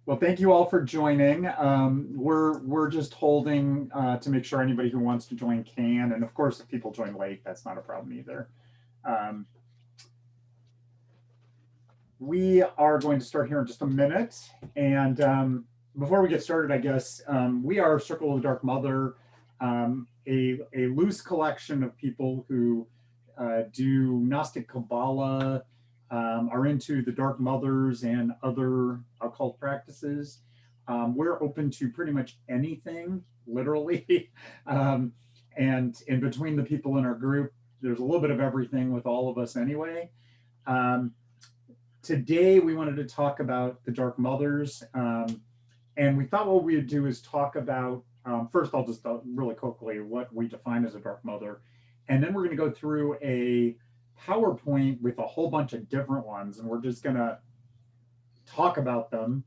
Well, thank you all for joining. We're just holding to make sure anybody who wants to join can, and of course, if people join late, that's not a problem either. Um, we are going to start here in just a minute, and before we get started, I guess we are Circle of the Dark Mother, a loose collection of people who do Gnostic Kabbalah, are into the Dark Mothers and other occult practices. We're open to pretty much anything, literally. um, and in between the people in our group, there's a little bit of everything with all of us anyway. Um, Today, we wanted to talk about the Dark Mothers. And we thought what we would do is talk about, first, I'll just really quickly what we define as a Dark Mother. And then we're going to go through a PowerPoint with a whole bunch of different ones, and we're just going to talk about them,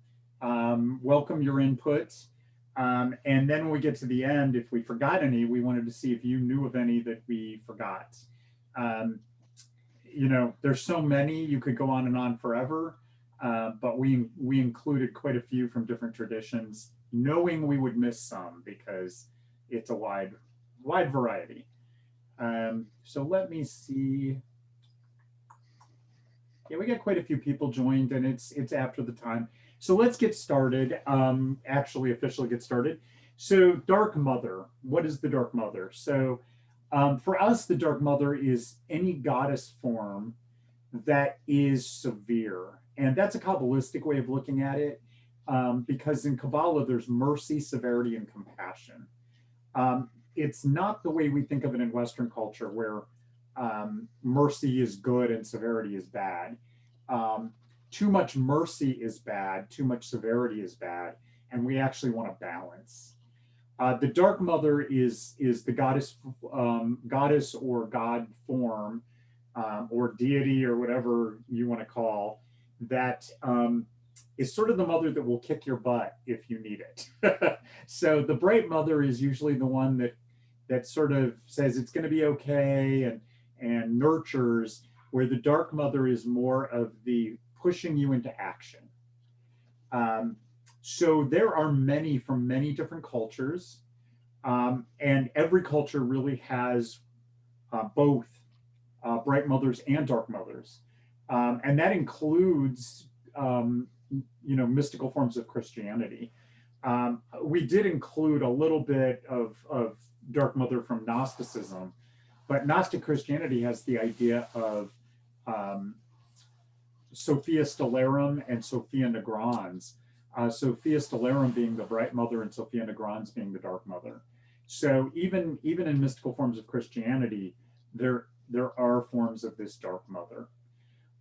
welcome your input. And then when we get to the end, if we forgot any, we wanted to see if you knew of any that we forgot. Um, there's so many, you could go on and on forever, but we included quite a few from different traditions, knowing we would miss some because it's a wide variety. So let me see. Yeah, we got quite a few people joined, and it's after the time. So let's get started. Actually, officially get started. So, Dark Mother. What is the Dark Mother? So, for us, the Dark Mother is any goddess form that is severe, and that's a Kabbalistic way of looking at it. Because in Kabbalah, there's mercy, severity, and compassion. It's not the way we think of it in Western culture, where mercy is good and severity is bad. Too much mercy is bad, too much severity is bad, and we actually want to balance. The Dark Mother is the goddess or god form, or deity or whatever you want to call that, is sort of the mother that will kick your butt if you need it. So the Bright Mother is usually the one that sort of says it's going to be okay and nurtures, where the Dark Mother is more of the pushing you into action. So there are many from many different cultures, and every culture really has both Bright Mothers and Dark Mothers, and that includes mystical forms of Christianity. We did include a little bit of Dark Mother from Gnosticism, but Gnostic Christianity has the idea of Sophia Stellarum and Sophia Negrans. Sophia Stellarum being the Bright Mother and Sophia Negrans being the Dark Mother. So even in mystical forms of Christianity, there are forms of this Dark Mother.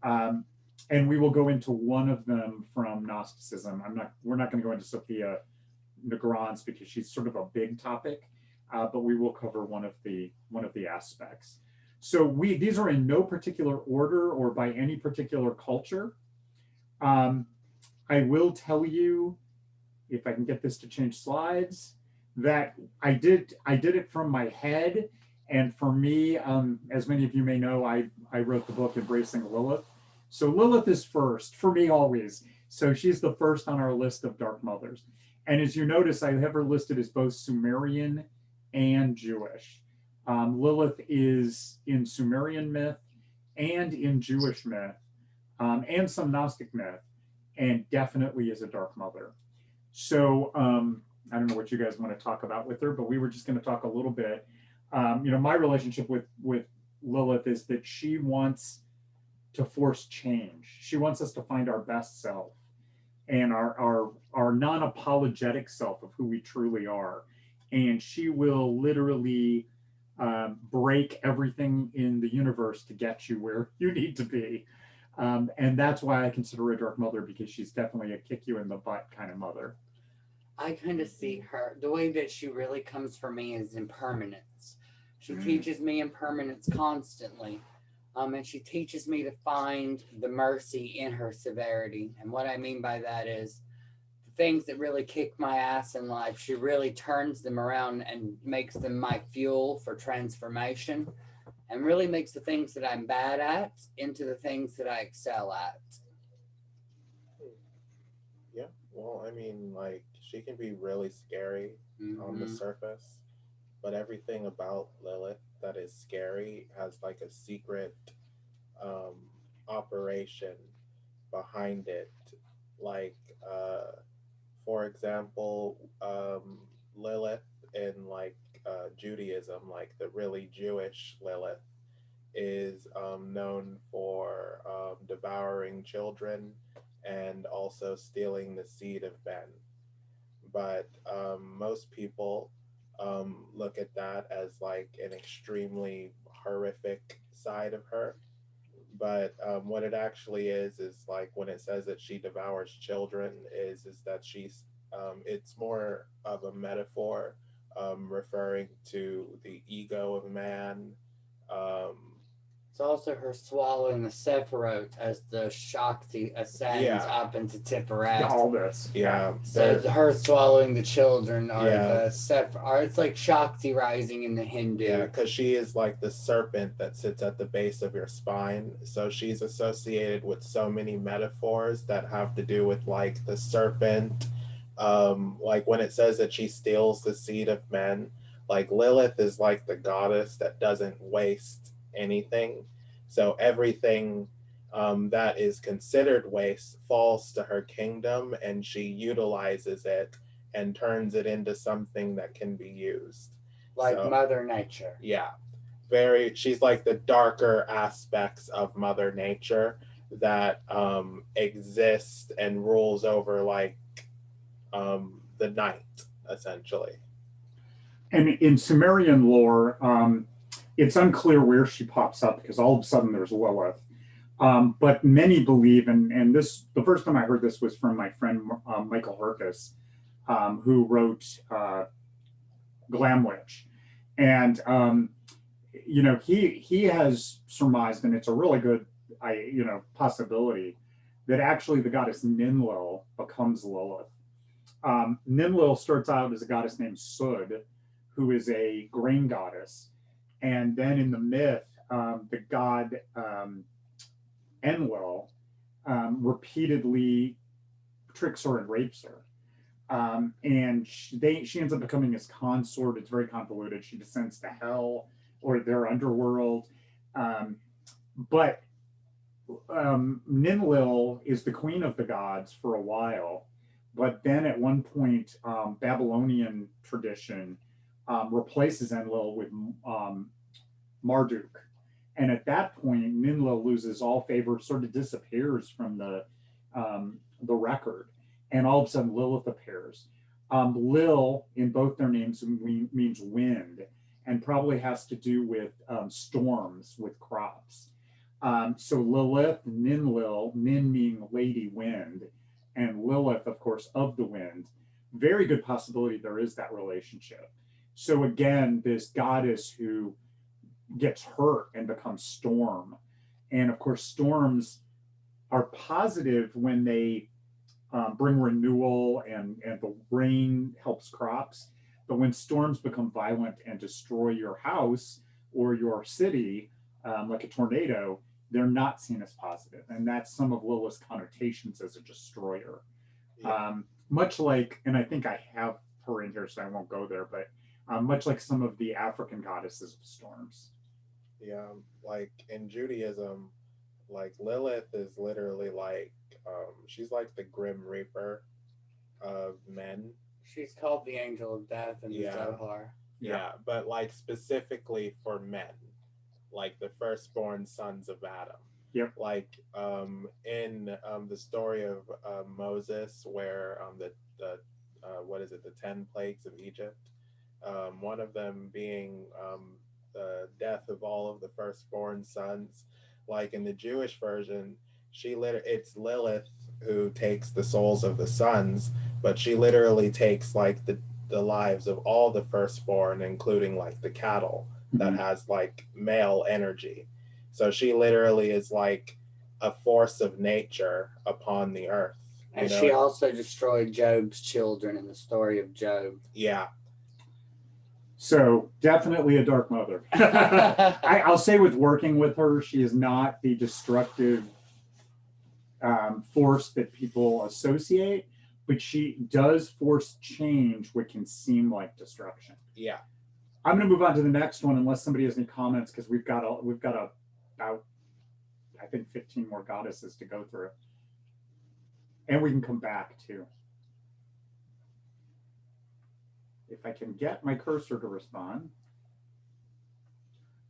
And we will go into one of them from Gnosticism. We're not going to go into Sophia Negrans because she's sort of a big topic, but we will cover one of the aspects. So these are in no particular order or by any particular culture. I will tell you, if I can get this to change slides, that I did it from my head. And for me, as many of you may know, I wrote the book Embracing Lilith. So Lilith is first for me always. So she's the first on our list of Dark Mothers. And as you notice, I have her listed as both Sumerian and Jewish. Lilith is in Sumerian myth and in Jewish myth, and some Gnostic myth, and definitely is a Dark Mother. So I don't know what you guys want to talk about with her, but we were just going to talk a little bit. My relationship with Lilith is that she wants to force change. She wants us to find our best self and our non-apologetic self of who we truly are. And she will literally break everything in the universe to get you where you need to be. And that's why I consider her a Dark Mother, because she's definitely a kick you in the butt kind of mother. I kind of see her, the way that she really comes for me is impermanence. She teaches me impermanence constantly. And she teaches me to find the mercy in her severity. And what I mean by that is the things that really kick my ass in life, she really turns them around and makes them my fuel for transformation, and really makes the things that I'm bad at into the things that I excel at. Yeah, well, I mean, like, she can be really scary on the Hmm. surface, but everything about Lilith that is scary has like a secret um, operation behind it. Like, for example, Lilith in like Judaism, like the really Jewish Lilith, is known for devouring children and also stealing the seed of Ben. But most people look at that as like an extremely horrific side of her. But what it actually is like when it says that she devours children, is that she's it's more of a metaphor referring to the ego of man. Um, It's also her swallowing the Sephiroth as the Shakti ascends yeah, up into Yeah, Tiferet. all this. Yeah. yeah, So there, her swallowing the children are yeah, the Or it's like Shakti rising in the yeah, Hindu. because she is like the serpent that sits at the base of your spine. So she's associated with so many metaphors that have to do with like the serpent. Like when it says that she steals the seed of men, like Lilith is like the goddess that doesn't waste anything. So everything that is considered waste falls to her kingdom and she utilizes it and turns it into something that can be used. Like So Mother Nature. yeah, very, she's like the darker aspects of Mother Nature that exist and rules over like the night essentially. And in Sumerian lore, it's unclear where she pops up because all of a sudden there's Lilith. But many believe, and this the first time I heard this was from my friend Michael Herkus, who wrote Glam Witch, and he has surmised, and it's a really good possibility that actually the goddess Ninlil becomes Lilith. Ninlil starts out as a goddess named Sud, who is a grain goddess, and then in the myth, the god Enlil repeatedly tricks her and rapes her. And she ends up becoming his consort. It's very convoluted. She descends to hell or their underworld. But Ninlil is the queen of the gods for a while. But then at one point, Babylonian tradition replaces Enlil with Marduk. And at that point, Ninlil loses all favor, sort of disappears from the record, and all of a sudden Lilith appears. Lil in both their names means wind, and probably has to do with storms with crops. So Lilith, Ninlil, Nin meaning lady wind, and Lilith, of course, of the wind. Very good possibility there is that relationship. So again, this goddess who gets hurt and becomes storm. And of course, storms are positive when they bring renewal and the rain helps crops. But when storms become violent and destroy your house or your city, like a tornado, they're not seen as positive. And that's some of Lilith's connotations as a destroyer. Yeah. Much like, and I think I have her in here, so I won't go there, but much like some of the African goddesses of storms. Yeah, like in Judaism, like Lilith is literally like she's like the grim reaper of men. She's called the Angel of Death in the Yeah. Zohar. Yeah, but like specifically for men, like the firstborn sons of Adam. Yep. Like in the story of Moses, where the what is it, the 10 plagues of Egypt, one of them being the death of all of the firstborn sons. Like in the Jewish version, it's Lilith who takes the souls of the sons, but she literally takes like the lives of all the firstborn, including like the cattle that has like male energy. So she literally is like a force of nature upon the earth. And she also destroyed Job's children in the story of Job. Yeah. So definitely a dark mother. I'll say with working with her, she is not the destructive force that people associate, but she does force change what can seem like destruction. Yeah. I'm going to move on to the next one unless somebody has any comments, because we've got about I think 15 more goddesses to go through, and we can come back to. If I can get my cursor to respond.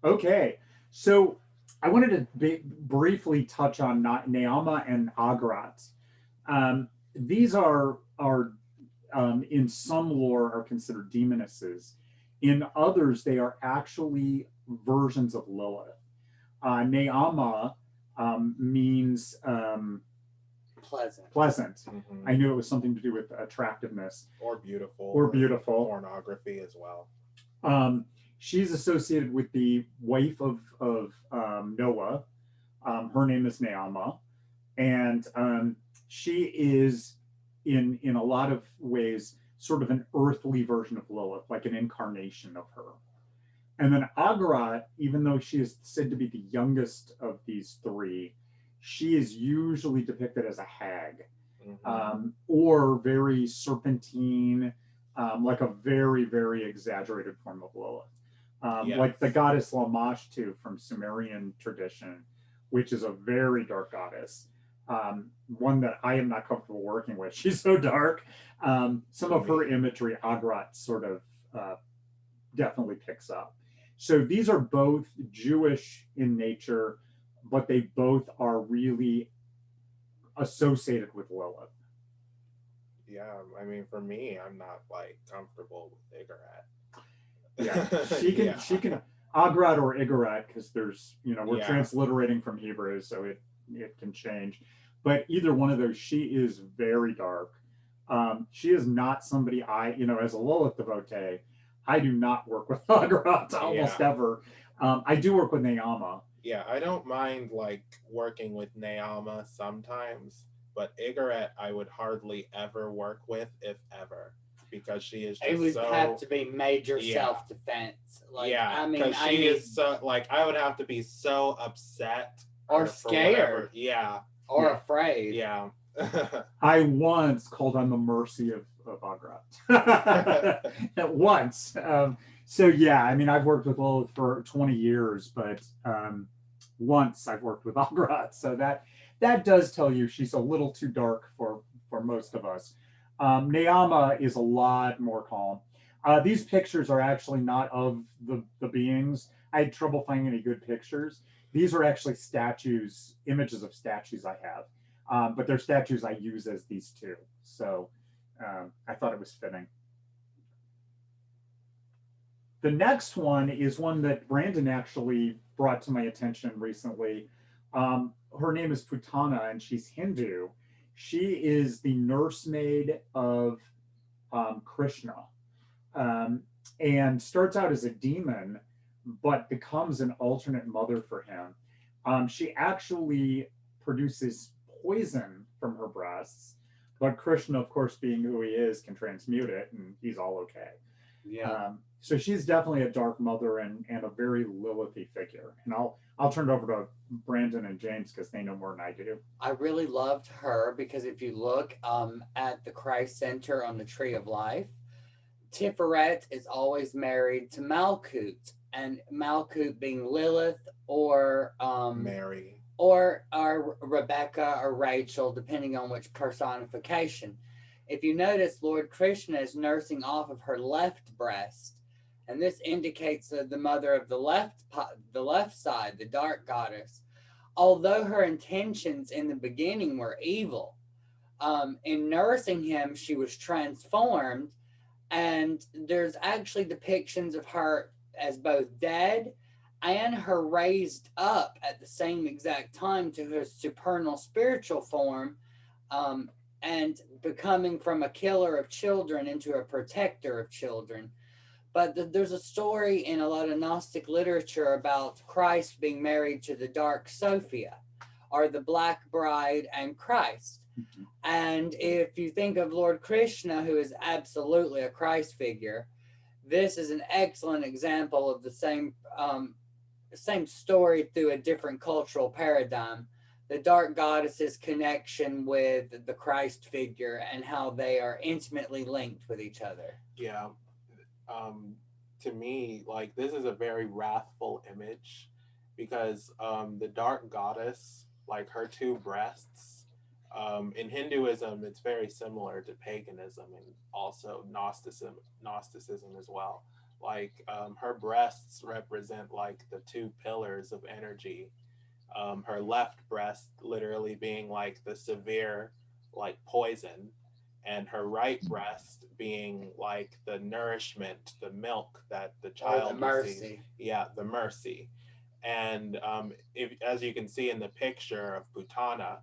Okay, so I wanted to briefly touch on Neama and Agrat. These are in some lore are considered demonesses. In others, they are actually versions of Lilith. Neama means pleasant. Mm-hmm. I knew it was something to do with attractiveness. Or beautiful. Or beautiful. Pornography as well. She's associated with the wife of Noah. Her name is Neama. And she is, in a lot of ways, sort of an earthly version of Lilith, like an incarnation of her. And then Agrat, even though she is said to be the youngest of these three, she is usually depicted as a hag, or very serpentine, like a very, very exaggerated form of Lilith. Yes. Like the goddess Lamashtu from Sumerian tradition, which is a very dark goddess. One that I am not comfortable working with. She's so dark. Some of her imagery, Agrat sort of definitely picks up. So these are both Jewish in nature, but they both are really associated with Lilith. Yeah, I mean, for me, I'm not like comfortable with Igorot. Yeah, she can Agrat or Igorot, because there's, we're transliterating from Hebrew, so it can change. But either one of those, she is very dark. She is not somebody as a Lilith devotee, I do not work with Agrat almost ever. I do work with Neama. Yeah, I don't mind like working with Neama sometimes, but Igorot I would hardly ever work with, if ever, because she is just it would have to be major self-defense. Like, I mean, because she is so like I would have to be so upset or scared, or afraid. Yeah. I once called on the mercy of Agrat. At once. So yeah, I mean, I've worked with Lilith for 20 years, but once I've worked with Agrat. So that does tell you she's a little too dark for most of us. Neama is a lot more calm. These pictures are actually not of the beings. I had trouble finding any good pictures. These are actually statues, images of statues I have. But they're statues I use as these two. So I thought it was fitting. The next one is one that Brandon actually brought to my attention recently. Her name is Putana, and she's Hindu. She is the nursemaid of Krishna, and starts out as a demon, but becomes an alternate mother for him. She actually produces poison from her breasts, but Krishna, of course, being who he is, can transmute it, and he's all okay. Yeah. So she's definitely a dark mother and a very Lilithy figure. And I'll turn it over to Brandon and James because they know more than I do. I really loved her because if you look at the Christ Center on the Tree of Life, Tiferet is always married to Malkut, and Malkut being Lilith or Mary. Or Rebecca or Rachel, depending on which personification. If you notice, Lord Krishna is nursing off of her left breast, and this indicates the mother of the left side, the dark goddess. Although her intentions in the beginning were evil, in nursing him, she was transformed, and there's actually depictions of her as both dead and her raised up at the same exact time to her supernal spiritual form, and becoming from a killer of children into a protector of children. But there's a story in a lot of Gnostic literature about Christ being married to the dark Sophia, or the Black Bride and Christ. Mm-hmm. And if you think of Lord Krishna, who is absolutely a Christ figure, this is an excellent example of the same story through a different cultural paradigm. the dark goddess's connection with the Christ figure and how they are intimately linked with each other. Yeah. To me, like, this is a very wrathful image because the dark goddess, like her two breasts, in Hinduism, it's very similar to paganism and also Gnosticism as well. Like, her breasts represent like the two pillars of energy. Her left breast literally being like the severe, like poison, and her right breast being like the nourishment, the milk that the Or the child receives. mercy. Yeah, the mercy. And if, as you can see in the picture of Putana,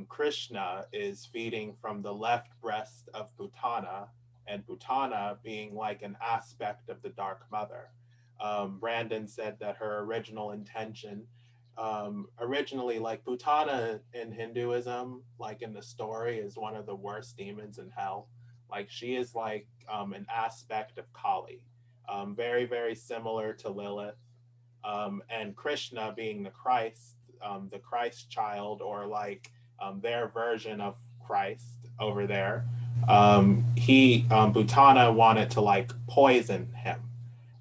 Krishna is feeding from the left breast of Putana, and Putana being like an aspect of the Dark Mother. Brandon said that her original intention, originally, like Putana in Hinduism, like in the story, is one of the worst demons in hell. Like, she is like an aspect of Kali, very, very similar to Lilith. And Krishna being the Christ child, or like their version of Christ over there. Bhutana wanted to like poison him,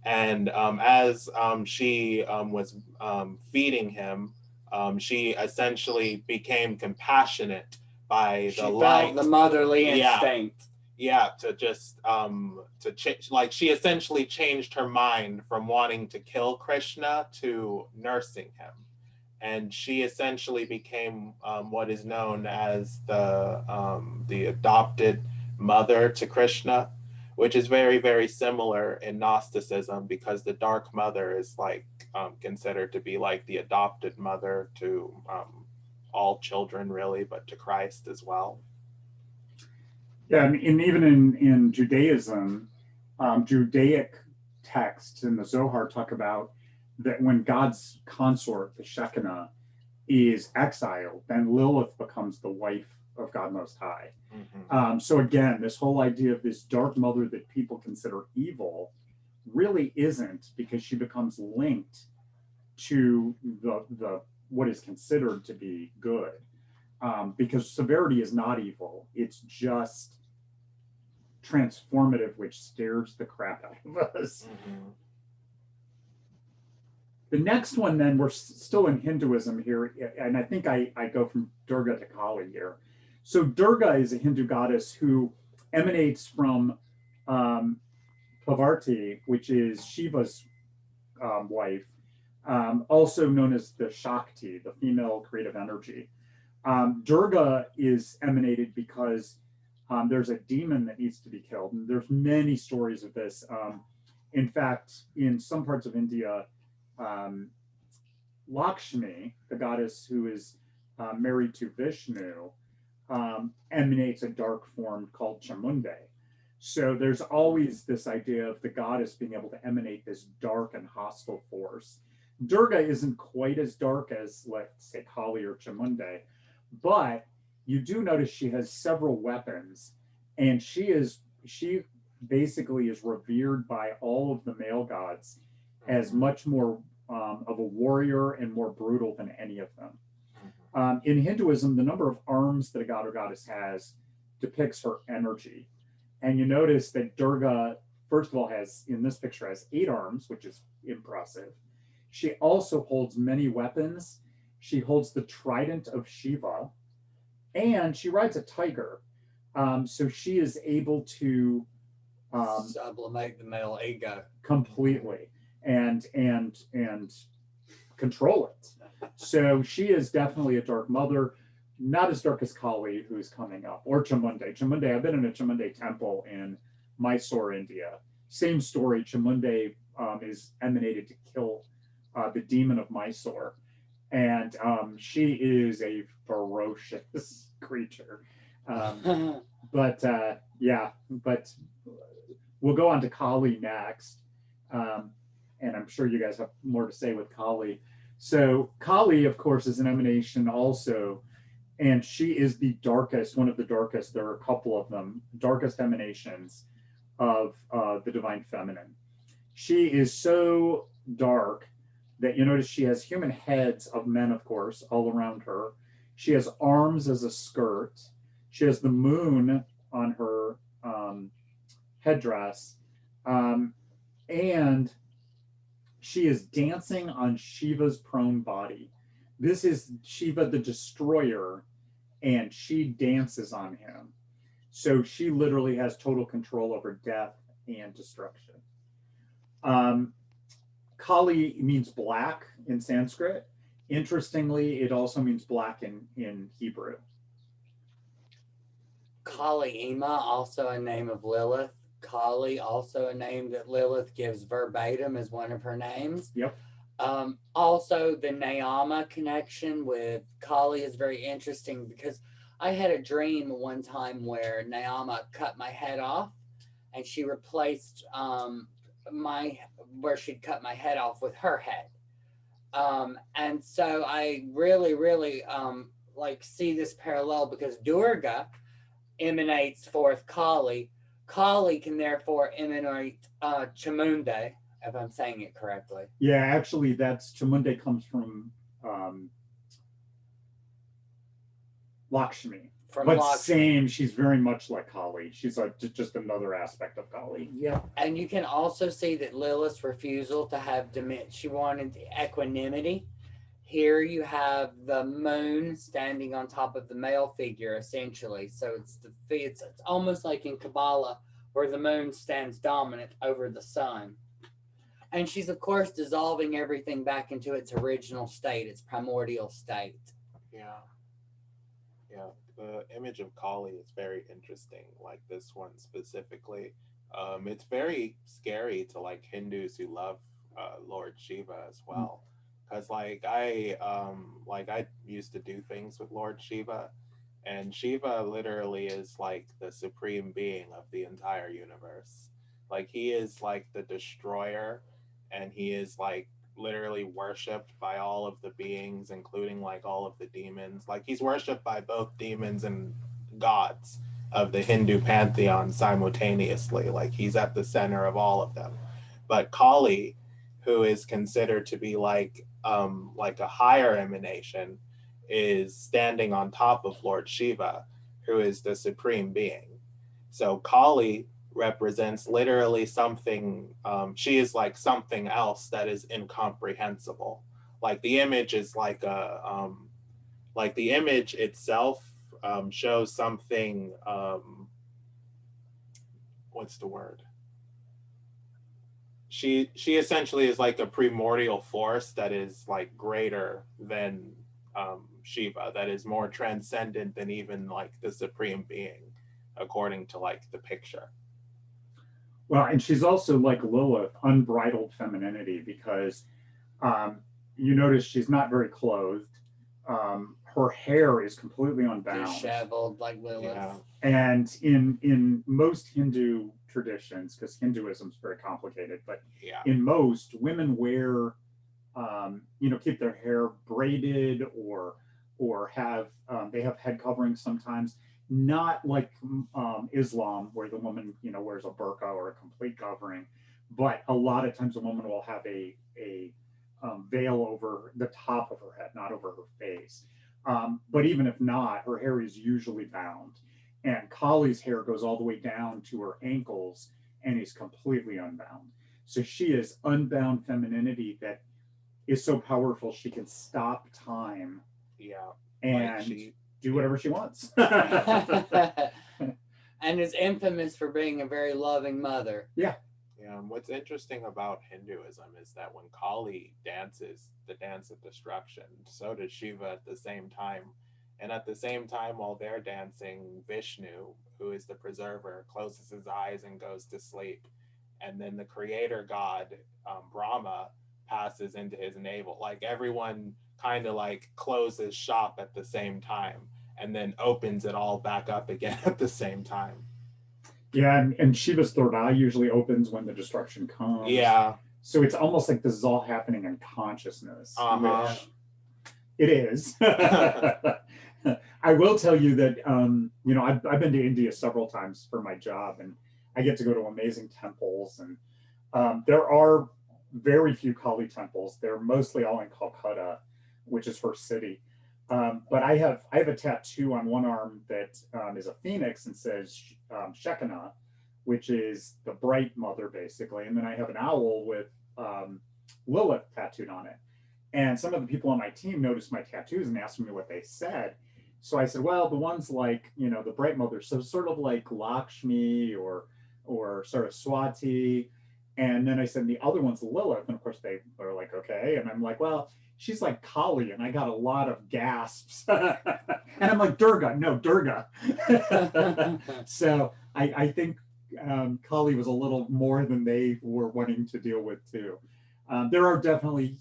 and as she was feeding him, she essentially became compassionate by She the felt light. the motherly Yeah. instinct. Yeah, to just to change, like, she essentially changed her mind from wanting to kill Krishna to nursing him, and she essentially became what is known as the adopted mother to Krishna, which is very, very similar in Gnosticism, because the Dark Mother is like considered to be like the adopted mother to all children, really, but to Christ as well. Yeah, and even in Judaism, Judaic texts in the Zohar talk about that when God's consort, the Shekinah, is exiled, then Lilith becomes the wife of God Most High. So again, this whole idea of this dark mother that people consider evil really isn't, because she becomes linked to the what is considered to be good. Because severity is not evil; it's just transformative, which scares the crap out of us. The next one, then, we're still in Hinduism here, and I think I go from Durga to Kali here. So Durga is a Hindu goddess who emanates from Parvati, which is Shiva's wife, also known as the Shakti, the female creative energy. Durga is emanated because there's a demon that needs to be killed, and there's many stories of this. In fact, in some parts of India, Lakshmi, the goddess who is married to Vishnu, emanates a dark form called Chamunde. So there's always this idea of the goddess being able to emanate this dark and hostile force. Durga isn't quite as dark as, let's say, Kali or Chamunde, but you do notice she has several weapons, and she basically is revered by all of the male gods as much more of a warrior and more brutal than any of them. In Hinduism, the number of arms that a god or goddess has depicts her energy. And you notice that Durga, first of all, in this picture, has 8 arms, which is impressive. She also holds many weapons. She holds the trident of Shiva, and she rides a tiger. So she is able to sublimate the male ego completely and control it. So she is definitely a dark mother, not as dark as Kali, who is coming up, or Chamunde. Chamunde, I've been in a Chamunde temple in Mysore, India. Same story. Chamunde is emanated to kill the demon of Mysore, and she is a ferocious creature. But we'll go on to Kali next, and I'm sure you guys have more to say with Kali. So Kali, of course, is an emanation also, and she is the darkest, one of the darkest, there are a couple of them, darkest emanations of the divine feminine. She is so dark that you notice she has human heads of men, of course, all around her. She has arms as a skirt. She has the moon on her headdress. And she is dancing on Shiva's prone body. This is Shiva the destroyer, and she dances on him. So she literally has total control over death and destruction. Kali means black in Sanskrit. Interestingly, it also means black in Hebrew. Kali Ema, also a name of Lilith. Kali, also a name that Lilith gives verbatim as one of her names. Yep. Also, the Naama connection with Kali is very interesting because I had a dream one time where Naama cut my head off, and she replaced where she'd cut my head off with her head. And so I really like see this parallel because Durga emanates forth Kali. Kali can therefore emanate Chamunde, if I'm saying it correctly. Yeah, actually, that's Chamunde comes from Lakshmi. From But Lakshmi. same, she's very much like Kali. She's like just another aspect of Kali. Yeah. And you can also see that Lilith's refusal to have she wanted equanimity. Here you have the moon standing on top of the male figure, essentially. So it's almost like in Kabbalah, where the moon stands dominant over the sun. And she's, of course, dissolving everything back into its original state, its primordial state. Yeah. Yeah. The image of Kali is very interesting, like this one specifically. It's very scary to like Hindus who love Lord Shiva as well. Because I used to do things with Lord Shiva, and Shiva literally is like the supreme being of the entire universe. Like he is like the destroyer, and he is like literally worshipped by all of the beings, including like all of the demons. Like he's worshipped by both demons and gods of the Hindu pantheon simultaneously. Like he's at the center of all of them. But Kali, who is considered to be like a higher emanation, is standing on top of Lord Shiva, who is the supreme being. So Kali represents literally something, she is like something else that is incomprehensible. Like the image is like the image itself shows something, what's the word? She essentially is like a primordial force that is like greater than Shiva, that is more transcendent than even like the supreme being, according to like the picture. Well, and she's also like Lilith, unbridled femininity, because you notice she's not very clothed. Her hair is completely unbound, disheveled like Lilith. Yeah. And in most Hindu traditions, because Hinduism is very complicated, but Yeah. in most, women wear, keep their hair braided or have they have head coverings sometimes. Not like Islam, where the woman wears a burqa or a complete covering, but a lot of times a woman will have a veil over the top of her head, not over her face. But even if not, her hair is usually bound. And Kali's hair goes all the way down to her ankles and is completely unbound. So she is unbound femininity that is so powerful she can stop time. Yeah. And do whatever she wants. And is infamous for being a very loving mother. Yeah. Yeah. What's interesting about Hinduism is that when Kali dances the dance of destruction, so does Shiva at the same time. And at the same time, while they're dancing, Vishnu, who is the preserver, closes his eyes and goes to sleep. And then the creator god, Brahma, passes into his navel. Like everyone kind of like closes shop at the same time and then opens it all back up again at the same time. Yeah, and Shiva's third eye usually opens when the destruction comes. Yeah. So it's almost like this is all happening in consciousness, which it is. I will tell you that, I've been to India several times for my job, and I get to go to amazing temples. And there are very few Kali temples. They're mostly all in Calcutta, which is her city. But I have a tattoo on one arm that is a phoenix and says Shekinah, which is the bright mother, basically. And then I have an owl with Lilith tattooed on it. And some of the people on my team noticed my tattoos and asked me what they said. So I said, well, the one's like, the bright mother, so sort of like Lakshmi or sort of Swati. And then I said, the other one's Lilith. And of course they were like, okay. And I'm like, well, she's like Kali. And I got a lot of gasps. And I'm like, Durga, no, Durga. So I think Kali was a little more than they were wanting to deal with too. There are definitely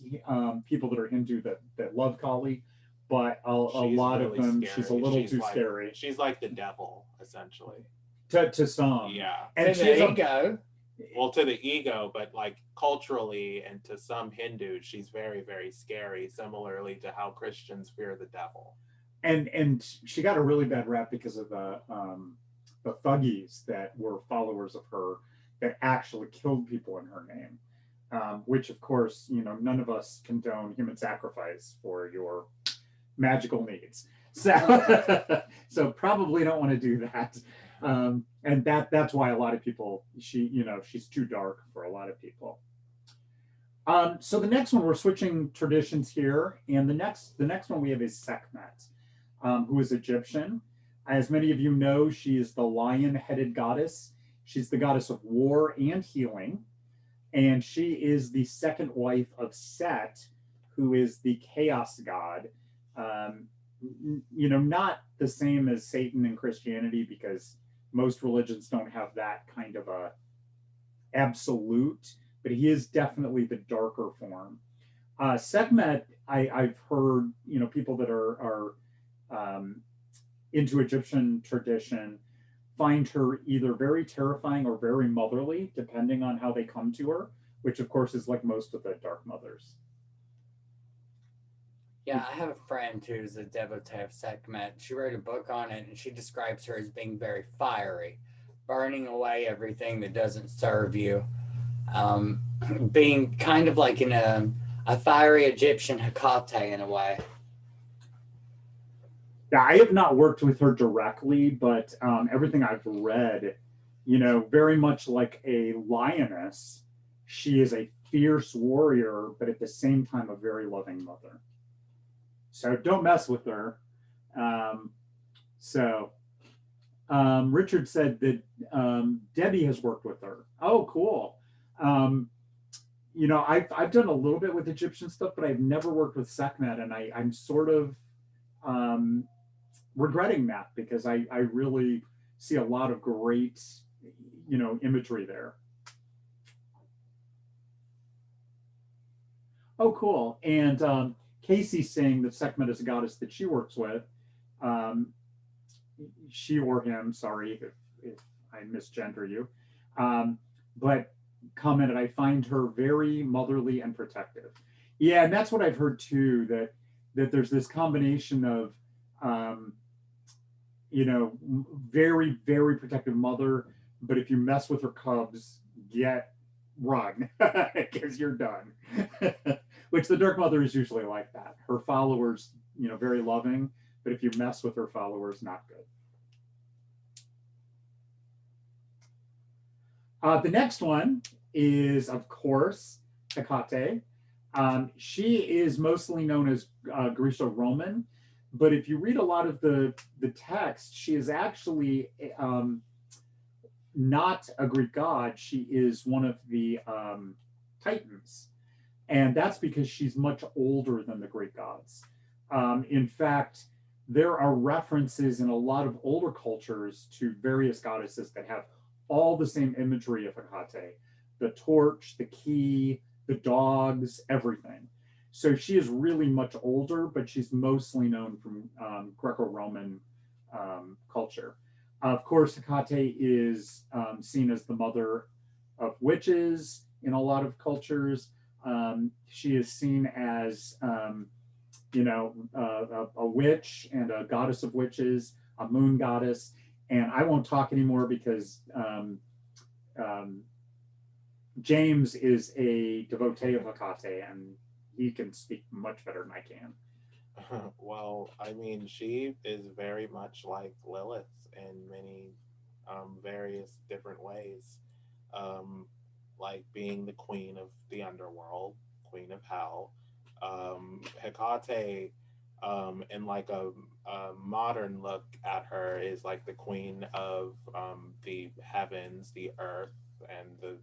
people that are Hindu that love Kali, but a lot really of them, scary. she's a little too scary. She's like the devil, essentially. To some. Yeah. And to the ego. Well, to the ego, but like culturally and to some Hindus, she's very, very scary, similarly to how Christians fear the devil. And she got a really bad rap because of the thuggies that were followers of her that actually killed people in her name. Which of course, none of us condone human sacrifice for your magical needs. So, so probably don't want to do that. And that's why a lot of people, she's too dark for a lot of people. So the next one, we're switching traditions here. And the next one we have is Sekhmet, who is Egyptian. As many of you know, she is the lion-headed goddess. She's the goddess of war and healing. And she is the second wife of Set, who is the chaos god. Not the same as Satan in Christianity, because most religions don't have that kind of a absolute, but he is definitely the darker form. Sekhmet, I've heard, people that are into Egyptian tradition find her either very terrifying or very motherly, depending on how they come to her, which of course is like most of the dark mothers. Yeah, I have a friend who's a devotee of Sekhmet. She wrote a book on it, and she describes her as being very fiery, burning away everything that doesn't serve you, being kind of like a fiery Egyptian Hecate in a way. Yeah, I have not worked with her directly, but everything I've read, very much like a lioness, she is a fierce warrior, but at the same time, a very loving mother. So don't mess with her. Richard said that Debbie has worked with her. Oh, cool. I've done a little bit with Egyptian stuff, but I've never worked with Sekhmet, and I'm sort of regretting that, because I really see a lot of great, imagery there. Oh, cool. And Casey's saying that Sekhmet is a goddess that she works with. She or him, sorry if I misgender you. But commented, I find her very motherly and protective. Yeah, and that's what I've heard too, that there's this combination of very, very protective mother, but if you mess with her cubs, run, because you're done. Which the dark mother is usually like that. Her followers, very loving, but if you mess with her followers, not good. The next one is, of course, Hecate. She is mostly known as Greco-Roman, but if you read a lot of the text, she is actually not a Greek god. She is one of the Titans. And that's because she's much older than the Greek gods. In fact, there are references in a lot of older cultures to various goddesses that have all the same imagery of Hecate: the torch, the key, the dogs, everything. So she is really much older, but she's mostly known from Greco-Roman culture. Of course, Hecate is seen as the mother of witches in a lot of cultures. She is seen as, a witch and a goddess of witches, a moon goddess. And I won't talk anymore because James is a devotee of Hecate, and he can speak much better than I can. Well, I mean, she is very much like Lilith in many various different ways. Um, like being the queen of the underworld, queen of hell. Hecate, in like a modern look at her, is like the queen of the heavens, the earth, and the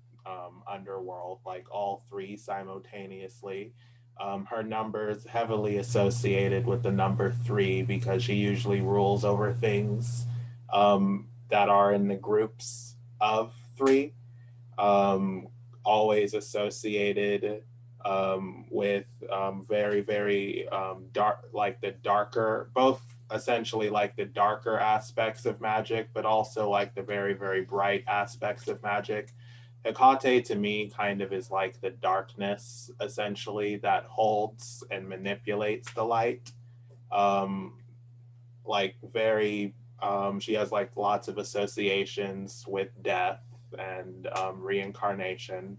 underworld, like all three simultaneously. Her number is heavily associated with the number three because she usually rules over things that are in the groups of three, um, always associated with very, very dark, like the darker, both essentially like the darker aspects of magic, but also like the very, very bright aspects of magic. Hecate to me kind of is like the darkness essentially that holds and manipulates the light. Um, like very she has like lots of associations with death and reincarnation.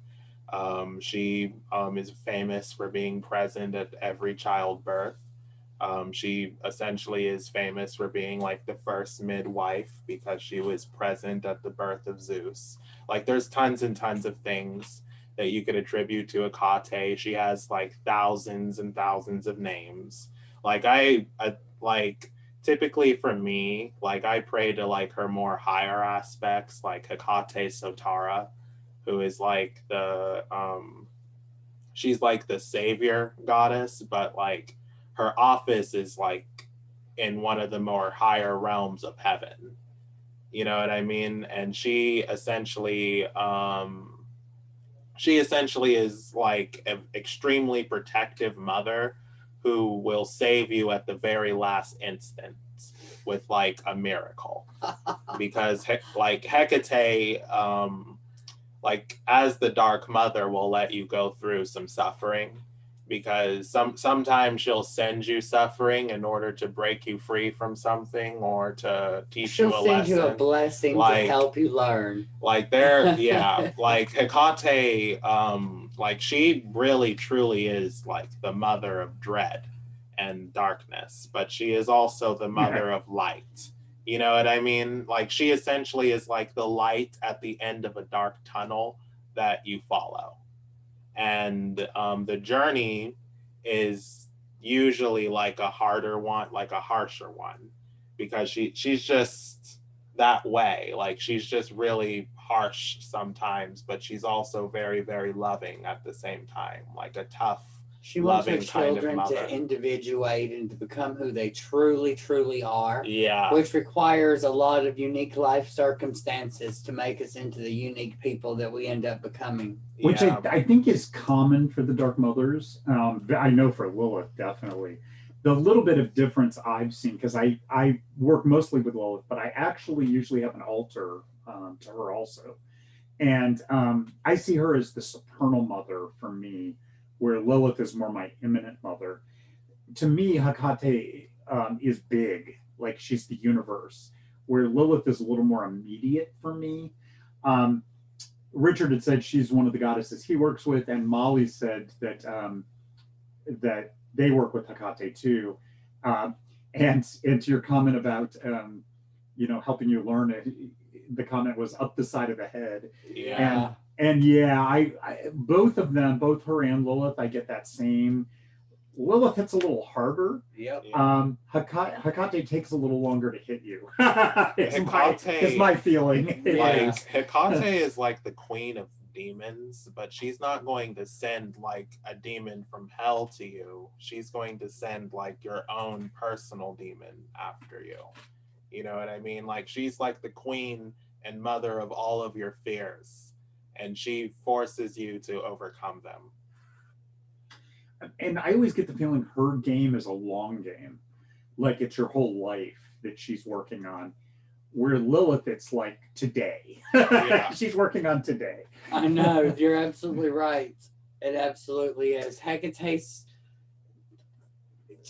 She is famous for being present at every childbirth. She essentially is famous for being like the first midwife because she was present at the birth of Zeus. Like there's tons and tons of things that you could attribute to Hecate. She has like thousands and thousands of names. Like like typically for me, like I pray to like her more higher aspects, like Hecate Sotara, who is like the she's like the savior goddess, but like her office is like in one of the more higher realms of heaven. You know what I mean? And she essentially is like an extremely protective mother who will save you at the very last instant with like a miracle because like Hecate like as the dark mother will let you go through some suffering because sometimes she'll send you suffering in order to break you free from something or to teach you She'll a send you a lesson. blessing to Like help you learn. like there, yeah, like Hecate, like she really truly is like the mother of dread and darkness, but she is also the mother of light. You know what I mean? Like she essentially is like the light at the end of a dark tunnel that you follow. And the journey is usually like a harder one, like a harsher one, because she's just that way. Like she's just really harsh sometimes, but she's also very, very loving at the same time, like a tough, She wants her loving kind of children mother. to individuate and to become who they truly, truly are, Yeah. which requires a lot of unique life circumstances to make us into the unique people that we end up becoming. Which Yeah. I think is common for the Dark Mothers. I know for Lilith, definitely. The little bit of difference I've seen, because I work mostly with Lilith, but I actually usually have an altar to her also. And I see her as the supernal mother for me, where Lilith is more my imminent mother. To me, Hecate is big, like she's the universe, where Lilith is a little more immediate for me. Um, Richard had said she's one of the goddesses he works with, and Molly said that they work with Hecate too. Um, and to your comment about helping you learn it, the comment was up the side of the head. Yeah. And yeah, I both of them, both her and Lilith, I get that same. Lilith hits a little harder. Yep. Hecate takes a little longer to hit you. Hecate it's my feeling. Like Hecate is like the queen of demons, but she's not going to send like a demon from hell to you. She's going to send like your own personal demon after you. You know what I mean? Like she's like the queen and mother of all of your fears, and she forces you to overcome them. And I always get the feeling her game is a long game, like it's your whole life that she's working on. Where Lilith, it's like today. Yeah. She's working on today. I know, you're absolutely right. It absolutely is. Hecate's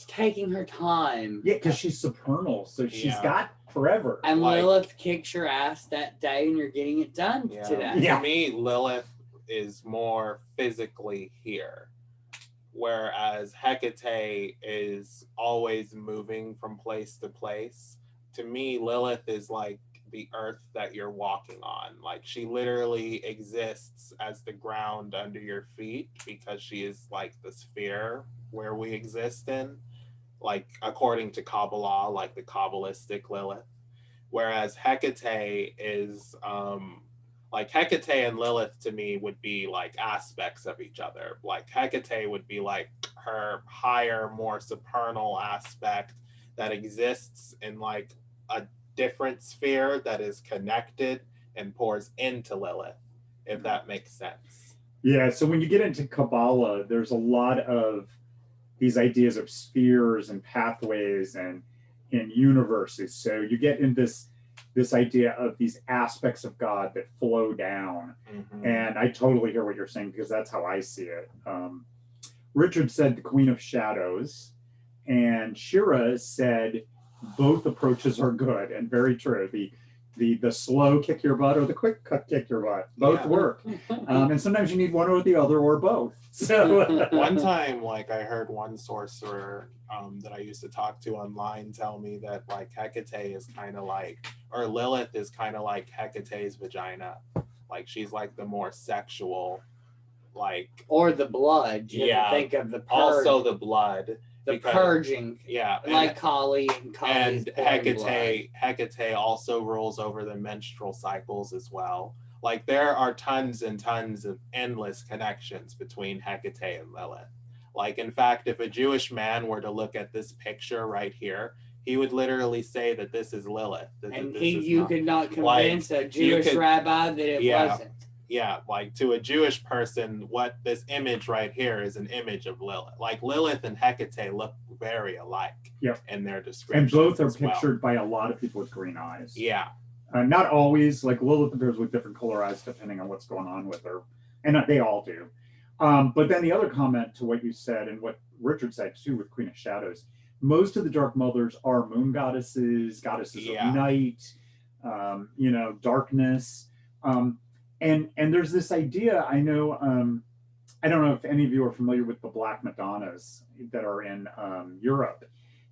taking her time. Yeah, because she's supernal, so she's got forever. And like, Lilith kicks your ass that day, and you're getting it done today. To me, Lilith is more physically here, whereas Hecate is always moving from place to place. To me, Lilith is like the earth that you're walking on. Like she literally exists as the ground under your feet because she is like the sphere where we exist in, like according to Kabbalah, like the Kabbalistic Lilith. Whereas Hecate is like Hecate and Lilith to me would be like aspects of each other. Like Hecate would be like her higher, more supernal aspect that exists in like a different sphere that is connected and pours into Lilith, if that makes sense. Yeah, so when you get into Kabbalah, there's a lot of these ideas of spheres and pathways and universes. So you get in this idea of these aspects of God that flow down. Mm-hmm. And I totally hear what you're saying because that's how I see it. Richard said the Queen of Shadows, and Shira said both approaches are good and very true. The slow kick your butt or the quick kick your butt. Both work. And sometimes you need one or the other or both. So one time, like I heard one sorcerer that I used to talk to online tell me that like Hecate is kind of like, or Lilith is kind of like Hecate's vagina. Like she's like the more sexual, like. Or the blood. You yeah. think of the purge. Also the blood. The purging. Yeah. Like Kali and Kali's and Hecate also rules over the menstrual cycles as well. Like there are tons and tons of endless connections between Hecate and Lilith. Like in fact, if a Jewish man were to look at this picture right here, he would literally say that this is Lilith. And you could not convince a Jewish rabbi that it wasn't. Yeah, like to a Jewish person, what this image right here is an image of Lilith. Like Lilith and Hecate look very alike in their descriptions. And both are pictured by a lot of people with green eyes. Yeah. Not always, like Lilith appears with different color eyes depending on what's going on with her. And they all do. But then the other comment to what you said and what Richard said too with Queen of Shadows, most of the Dark Mothers are moon goddesses of night, darkness. And there's this idea, I know, I don't know if any of you are familiar with the Black Madonnas that are in Europe.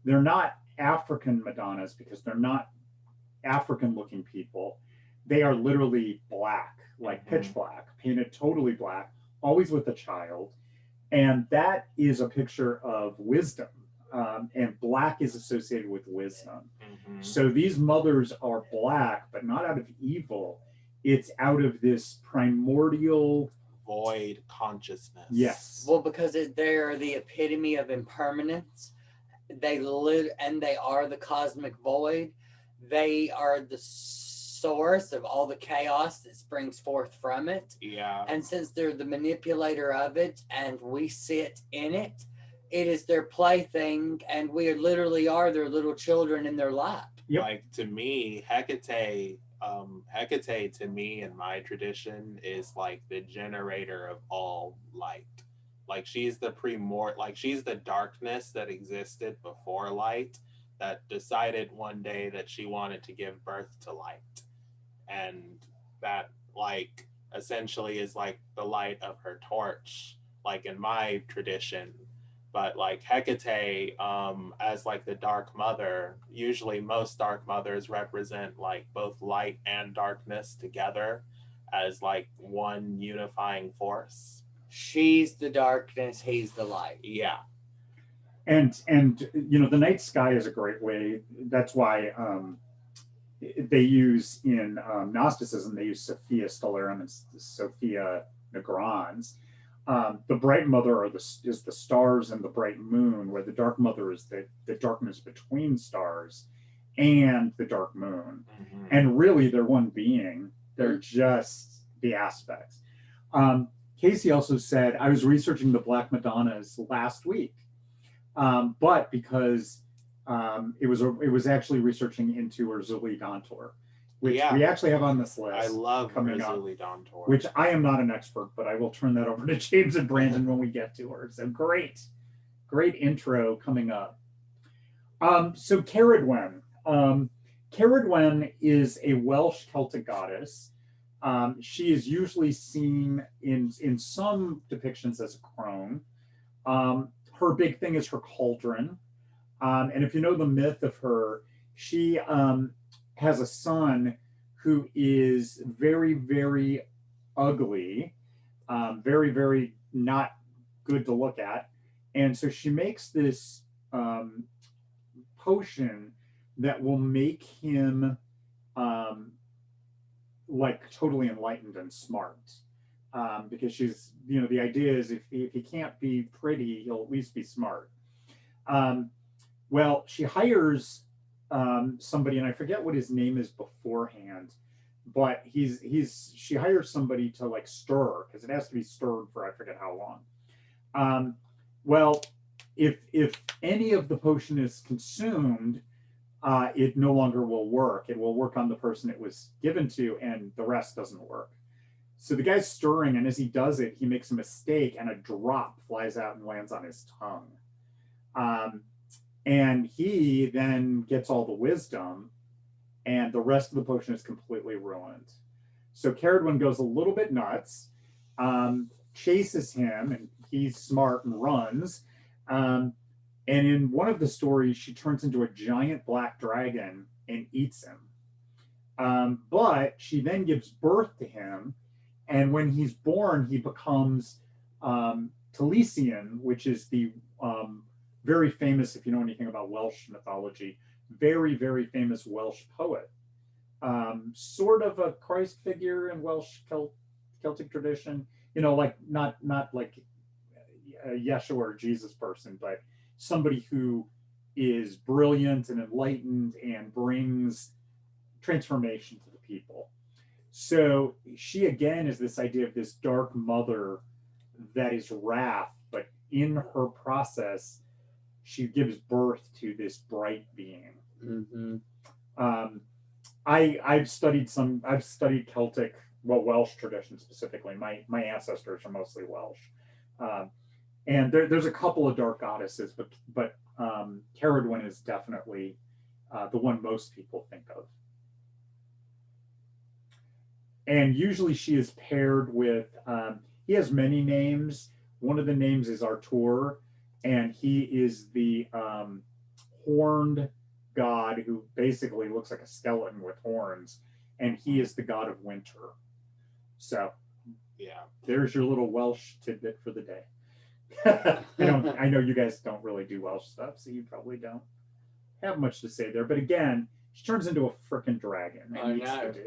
They're not African Madonnas because they're not African looking people. They are literally black, like pitch black, painted totally black, always with a child. And that is a picture of wisdom. And black is associated with wisdom. Mm-hmm. So these mothers are black, but not out of evil. It's out of this primordial void consciousness. Yes. Well, because they are the epitome of impermanence. They live and they are the cosmic void. They are the source of all the chaos that springs forth from it. Yeah. And since they're the manipulator of it and we sit in it, it is their plaything and we literally are their little children in their lap. Yep. Like to me, Hecate to me in my tradition is like the generator of all light. Like she's the she's the darkness that existed before light that decided one day that she wanted to give birth to light. And that like essentially is like the light of her torch, like in my tradition. But like Hecate, as like the Dark Mother, usually most Dark Mothers represent like both light and darkness together as like one unifying force. She's the darkness, he's the light. Yeah. And the night sky is a great way. That's why they use in Gnosticism, they use Sophia Stellarum and Sophia Negrans. The bright mother is the stars and the bright moon, where the dark mother is the darkness between stars and the dark moon. Mm-hmm. And really, they're one being. They're just the aspects. Casey also said, I was researching the Black Madonnas last week, but because it was actually researching into Urzuli Dantor, which we actually have on this list. I love Urzuli Dantor. Which I am not an expert, but I will turn that over to James and Brandon when we get to her. So great intro coming up. So Ceridwen. Ceridwen is a Welsh Celtic goddess. She is usually seen in some depictions as a crone. Her big thing is her cauldron. And if you know the myth of her, she has a son who is very, very ugly, very, very not good to look at. And so she makes this potion that will make him like totally enlightened and smart. Because she's, you know, the idea is if he can't be pretty, he'll at least be smart. Well, she hires somebody, and I forget what his name is beforehand, but she hires somebody to like stir because it has to be stirred for I forget how long. Well, if any of the potion is consumed, it no longer will work. It will work on the person it was given to, and the rest doesn't work. So the guy's stirring, and as he does it, he makes a mistake, and a drop flies out and lands on his tongue. And he then gets all the wisdom, and the rest of the potion is completely ruined. So Caradwin goes a little bit nuts, chases him, and he's smart and runs. And in one of the stories, she turns into a giant black dragon and eats him. But she then gives birth to him, and when he's born, he becomes Taliesin, which is the very famous, if you know anything about Welsh mythology, very, very famous Welsh poet. Sort of a Christ figure in Welsh Celtic tradition, you know, like not like a Yeshua or Jesus person, but somebody who is brilliant and enlightened and brings transformation to the people. So she again is this idea of this dark mother that is wrath, but in her process, she gives birth to this bright being. Mm-hmm. I've studied Celtic, well, Welsh tradition specifically. My ancestors are mostly Welsh, and there's a couple of dark goddesses, but Caradwin is definitely the one most people think of. And usually she is paired with, he has many names. One of the names is Artur, and he is the horned god who basically looks like a skeleton with horns, and he is the god of winter. So Yeah, there's your little Welsh tidbit for the day. I know you guys don't really do Welsh stuff, so you probably don't have much to say there. But again, she turns into a frickin' dragon.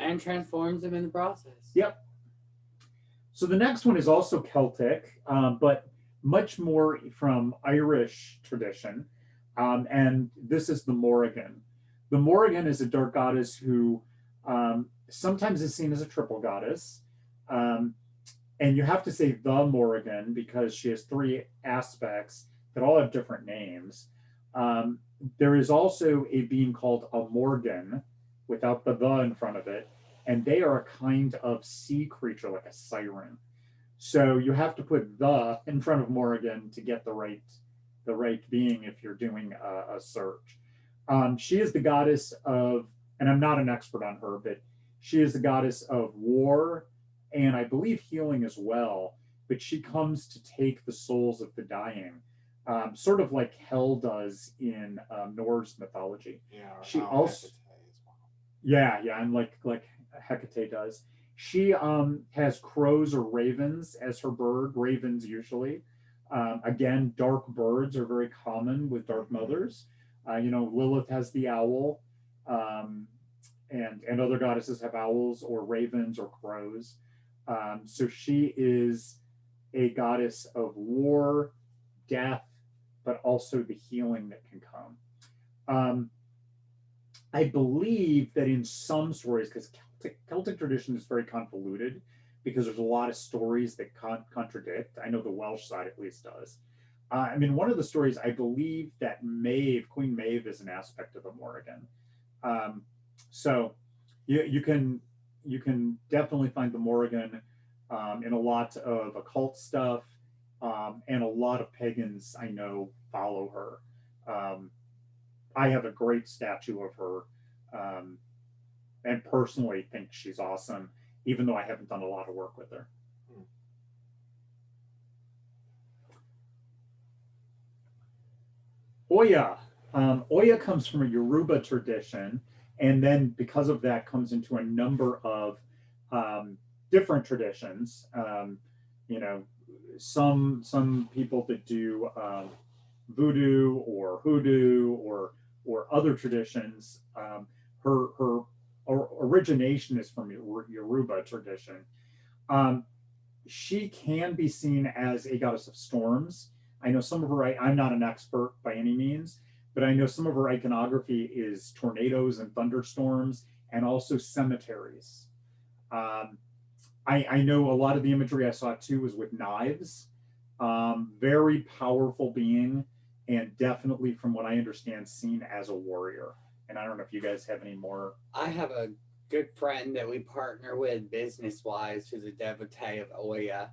And transforms him in the process. Yep. So the next one is also Celtic, but much more from Irish tradition. And this is the Morrigan. The Morrigan is a dark goddess who sometimes is seen as a triple goddess. And you have to say the Morrigan because she has three aspects that all have different names. There is also a being called a Morgan without the in front of it, and they are a kind of sea creature like a siren. So you have to put the in front of Morrigan to get the right being if you're doing a search. She is the goddess of, and I'm not an expert on her, but she is the goddess of war and I believe healing as well. But she comes to take the souls of the dying. Sort of like Hel does in Norse mythology. yeah. She also, yeah, and like Hecate does. She has crows or ravens as her bird. Ravens usually. Again, dark birds are very common with dark mothers. Lilith has the owl, and other goddesses have owls or ravens or crows. So she is a goddess of war, death, but also the healing that can come. I believe that in some stories, because Celtic tradition is very convoluted, because there's a lot of stories that contradict. I know the Welsh side at least does. One of the stories, I believe that Queen Maeve is an aspect of the Morrigan. So you can definitely find the Morrigan in a lot of occult stuff, and a lot of pagans I know follow her. I have a great statue of her, and personally think she's awesome, even though I haven't done a lot of work with her. Oya. Oya comes from a Yoruba tradition, and then because of that comes into a number of different traditions. You know, some people that do voodoo or hoodoo or other traditions. Her origination is from Yoruba tradition. Um, she can be seen as a goddess of storms. I know some of her, I'm not an expert by any means, but I know some of her iconography is tornadoes and thunderstorms and also cemeteries. Um, I know a lot of the imagery I saw too was with knives. Very powerful being, and definitely, from what I understand, seen as a warrior. And I don't know if you guys have any more. I have a good friend that we partner with business wise who's a devotee of Oya.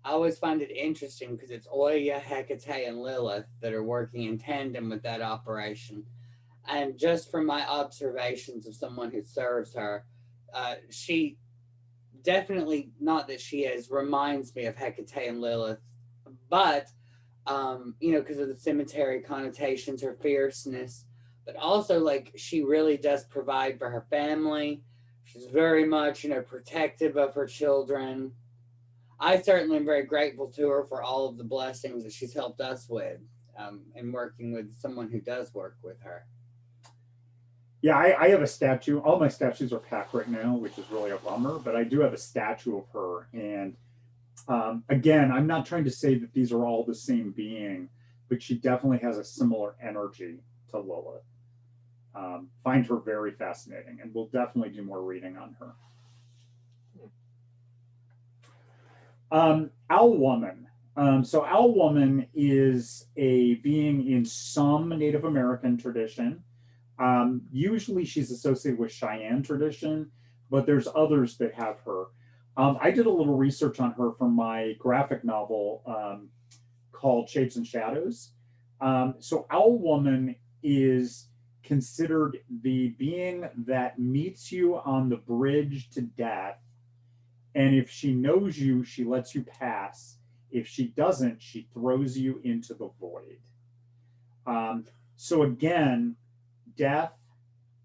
I always find it interesting because it's Oya, Hecate, and Lilith that are working in tandem with that operation. And just from my observations of someone who serves her, she definitely, not that she is, reminds me of Hecate and Lilith, but because of the cemetery connotations, her fierceness, but also like she really does provide for her family. She's very much, protective of her children. I certainly am very grateful to her for all of the blessings that she's helped us with, and working with someone who does work with her. Yeah, I have a statue. All my statues are packed right now, which is really a bummer, but I do have a statue of her. And again, I'm not trying to say that these are all the same being, but she definitely has a similar energy to Lilith. Find her very fascinating, and we'll definitely do more reading on her. Owl Woman. So Owl Woman is a being in some Native American tradition. Usually she's associated with Cheyenne tradition, but there's others that have her. I did a little research on her for my graphic novel called Shapes and Shadows. So Owl Woman is considered the being that meets you on the bridge to death. And if she knows you, she lets you pass. If she doesn't, she throws you into the void. So again, death,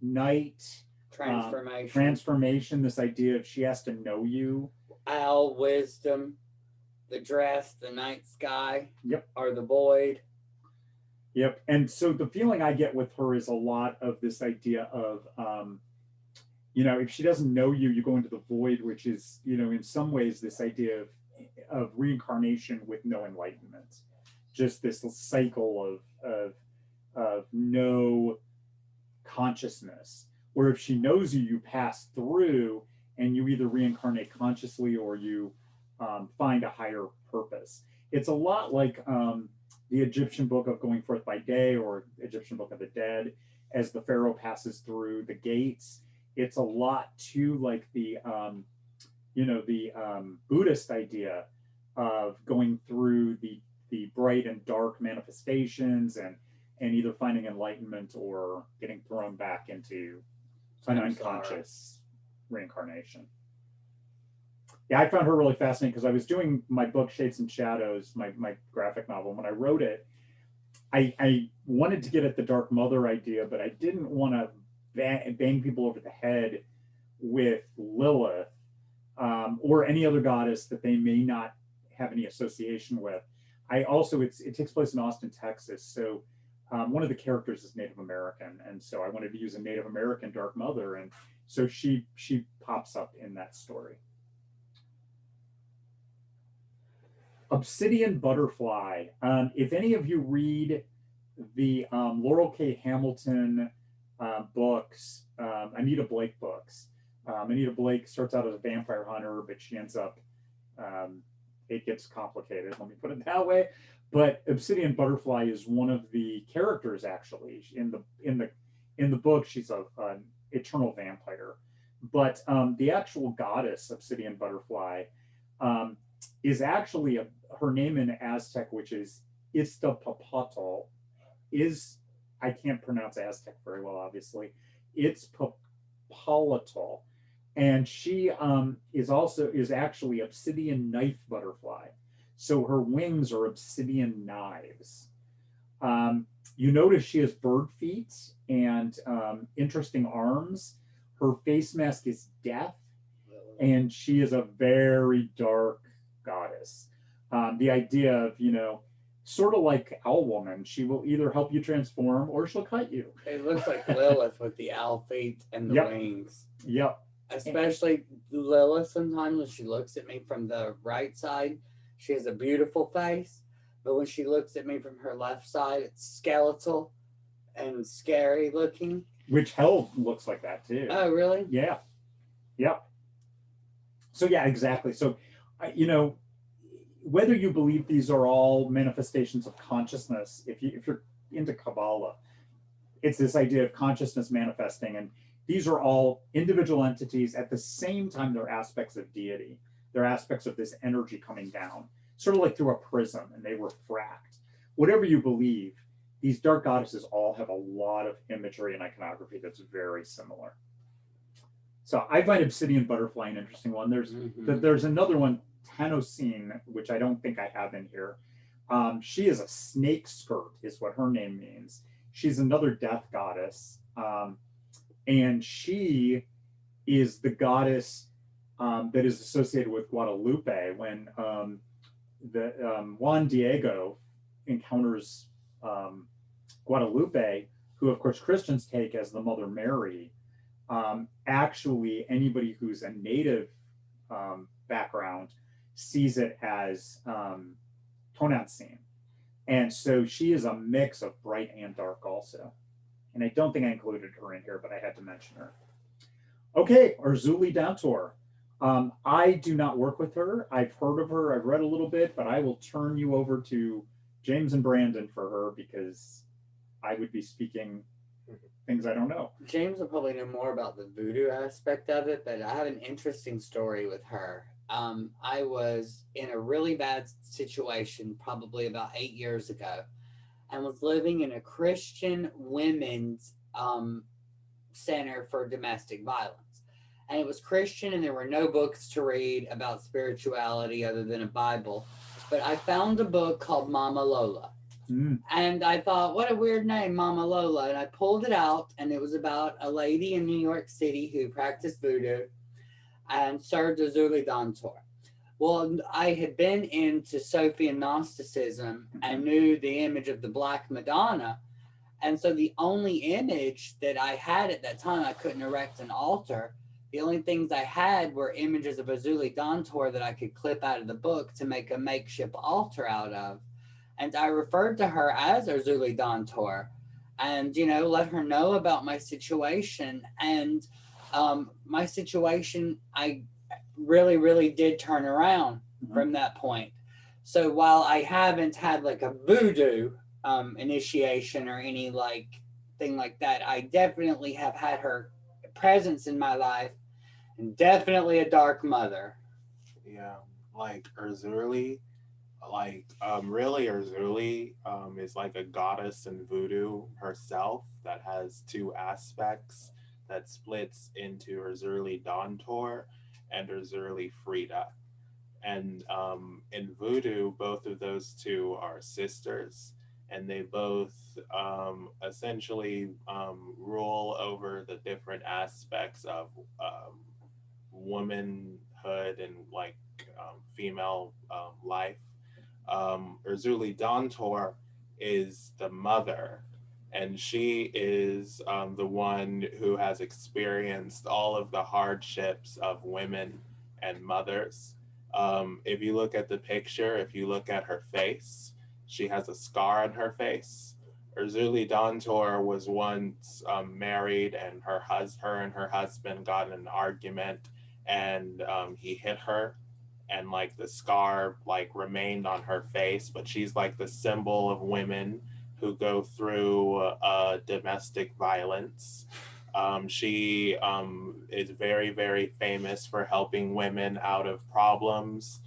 night, transformation, this idea of she has to know you. Owl wisdom, the dress, the night sky, yep, or the void. Yep. And so the feeling I get with her is a lot of this idea of, if she doesn't know you, you go into the void, which is, in some ways this idea of reincarnation with no enlightenment, just this cycle of no consciousness, where if she knows you, you pass through and you either reincarnate consciously or you find a higher purpose. It's a lot like the Egyptian book of Going Forth by Day or Egyptian Book of the Dead, as the Pharaoh passes through the gates. It's a lot too like the Buddhist idea of going through the bright and dark manifestations and either finding enlightenment or getting thrown back into an unconscious reincarnation. Yeah, I found her really fascinating because I was doing my book Shades and Shadows, my graphic novel. When I wrote it, I wanted to get at the Dark Mother idea, but I didn't want to bang people over the head with Lilith or any other goddess that they may not have any association with. I also, it takes place in Austin, Texas, so one of the characters is Native American, and so I wanted to use a Native American Dark Mother, and so she pops up in that story. Obsidian Butterfly. If any of you read the Laurel K. Hamilton books, Anita Blake books, Anita Blake starts out as a vampire hunter, but she ends up, it gets complicated, let me put it that way. But Obsidian Butterfly is one of the characters actually in the book. She's an eternal vampire, but the actual goddess Obsidian Butterfly is actually her name in Aztec, which is Iztapalpatl. I can't pronounce Aztec very well, obviously. It's Papalatal, and she is actually obsidian knife butterfly. So her wings are obsidian knives. You notice she has bird feet and interesting arms. Her face mask is death, and she is a very dark goddess. The idea of, sort of like Owl Woman, she will either help you transform or she'll cut you. It looks like Lilith with the owl feet and the Yep. wings. Yep. Especially Lilith, sometimes when she looks at me from the right side, she has a beautiful face. But when she looks at me from her left side, it's skeletal and scary looking. Which hell looks like that too. Oh, really? Yeah. Yep. So yeah, exactly. So, whether you believe these are all manifestations of consciousness, if you're into Kabbalah, it's this idea of consciousness manifesting, and these are all individual entities. At the same time, they're aspects of deity. They're aspects of this energy coming down, sort of like through a prism, and they refract. Whatever you believe, these dark goddesses all have a lot of imagery and iconography that's very similar. So I find Obsidian Butterfly an interesting one. There's another one, Tennessine, which I don't think I have in here. She is a snake skirt, is what her name means. She's another death goddess, and she is the goddess that is associated with Guadalupe. When Juan Diego encounters Guadalupe, who of course Christians take as the Mother Mary, actually anybody who's a native background sees it as Tonantzin. And so she is a mix of bright and dark also. And I don't think I included her in here, but I had to mention her. Okay, Arzuli Dantor. I do not work with her. I've heard of her. I've read a little bit, but I will turn you over to James and Brandon for her because I would be speaking things I don't know. James will probably know more about the voodoo aspect of it, but I have an interesting story with her. I was in a really bad situation probably about 8 years ago and was living in a Christian women's center for domestic violence. And it was Christian, and there were no books to read about spirituality other than a Bible. But I found a book called Mama Lola. And I thought, what a weird name, Mama Lola. And I pulled it out, and it was about a lady in New York City who practiced voodoo and served as Zuli Dantor. Well, I had been into Sophia Gnosticism and knew the image of the Black Madonna. And so the only image that I had at that time, I couldn't erect an altar. The only things I had were images of Zuli Dantor that I could clip out of the book to make a makeshift altar out of. And I referred to her as Zuli Dantor and, let her know about my situation. And my situation, I really, really did turn around from that point. So while I haven't had like a voodoo initiation or any thing like that, I definitely have had her presence in my life and definitely a dark mother. Yeah, like Urzuli, really Urzuli is like a goddess in voodoo herself that has two aspects that splits into Urzuli Dantor and Urzuli Frida. And in voodoo, both of those two are sisters, and they both essentially rule over the different aspects of womanhood and female life. Urzuli Dantor is the mother, and she is the one who has experienced all of the hardships of women and mothers. If you look at the picture, if you look at her face, she has a scar on her face. Urzuli Dantor was once married, and her and her husband got in an argument, and he hit her, and the scar remained on her face. But she's the symbol of women who go through domestic violence. She is very, very famous for helping women out of problems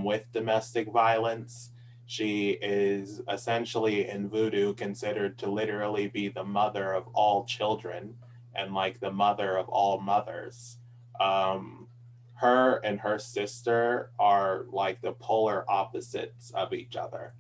with domestic violence. She is essentially in voodoo considered to literally be the mother of all children and the mother of all mothers. Her and her sister are the polar opposites of each other.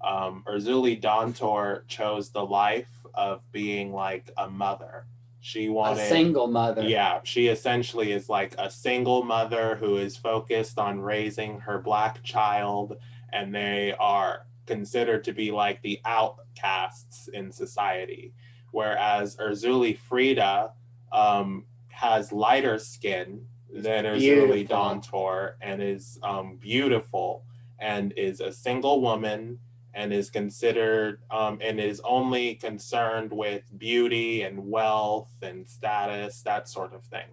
Urzuli Dontor chose the life of being like a mother. She wanted a single mother. Yeah, she essentially is like a single mother who is focused on raising her Black child, and they are considered to be like the outcasts in society. Whereas Urzuli Frida has lighter skin than Urzuli Beautiful. Dontor and is beautiful and is a single woman and is considered and is only concerned with beauty and wealth and status, that sort of thing.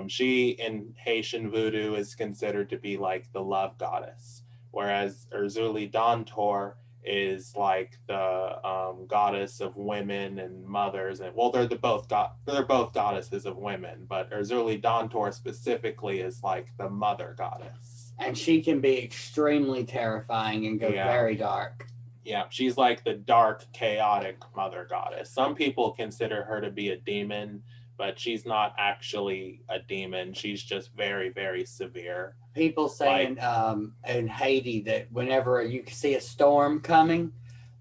She in Haitian voodoo is considered to be like the love goddess, whereas Urzuli Dontor is like the goddess of women and mothers, and well, they're both goddesses of women, but Urzuli Dontor specifically is like the mother goddess. And she can be extremely terrifying and go very dark. Yeah, she's like the dark, chaotic mother goddess. Some people consider her to be a demon, but she's not actually a demon. She's just very, very severe. People say in Haiti that whenever you see a storm coming,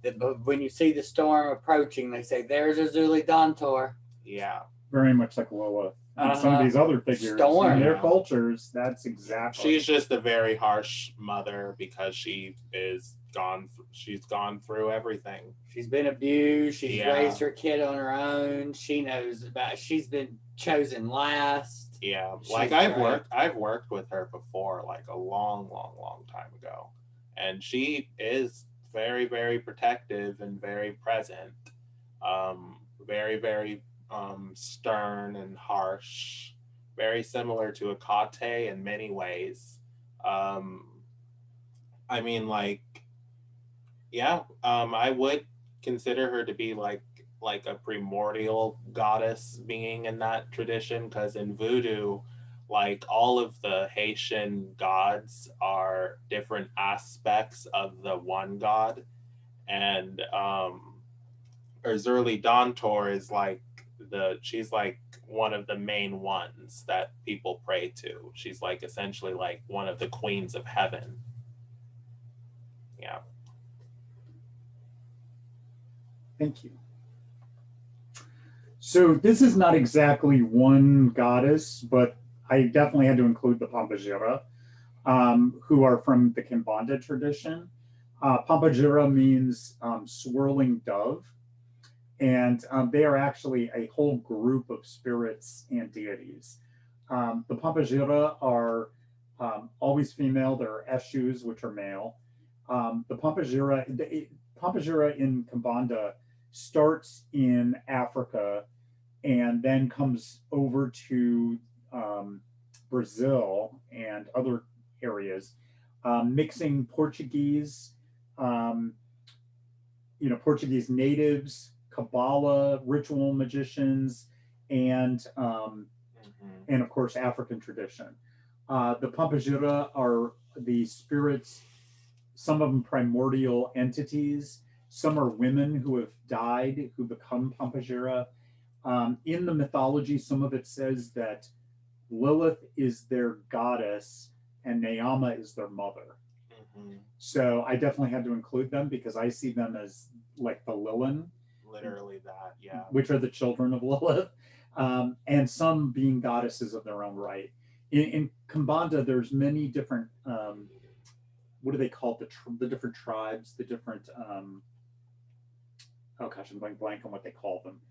that when you see the storm approaching, they say, "There's Urzuli Dontor." Yeah. Very much like Lilith. And some of these other figures Storm. in their cultures, that's exactly. She's just a very harsh mother because she's gone through everything. She's been abused. She's raised her kid on her own. She knows about. She's been chosen last. Yeah, like I've worked with her before, like a long time ago, and she is very, very protective and very present. Very, very stern and harsh, very similar to Akate in many ways. I mean, like, yeah, I would consider her to be like a primordial goddess being in that tradition, because in voodoo, like all of the Haitian gods are different aspects of the one god, and Urzuli Dontor is like she's like one of the main ones that people pray to. She's like essentially like one of the queens of heaven. Yeah. Thank you. So this is not exactly one goddess, but I definitely had to include the Pampajira, who are from the Kimbanda tradition. Pampajira means swirling dove, and they are actually a whole group of spirits and deities. The Pampajira are always female. There are Eshus, which are male. The Pampajira in Kimbanda starts in Africa and then comes over to Brazil and other areas, mixing Portuguese, Portuguese natives, Kabbalah, ritual magicians, and of course African tradition. The Pampajira are the spirits, some of them primordial entities. Some are women who have died, who become Pampajira. In the mythology, some of it says that Lilith is their goddess and Neama is their mother. So I definitely had to include them because I see them as like the Lilin. Literally that, yeah. Which are the children of Lilith. And some being goddesses of their own right. In Kimbanda, there's many different, what do they call it? The different tribes, the different, oh gosh, I'm going blank on what they call them.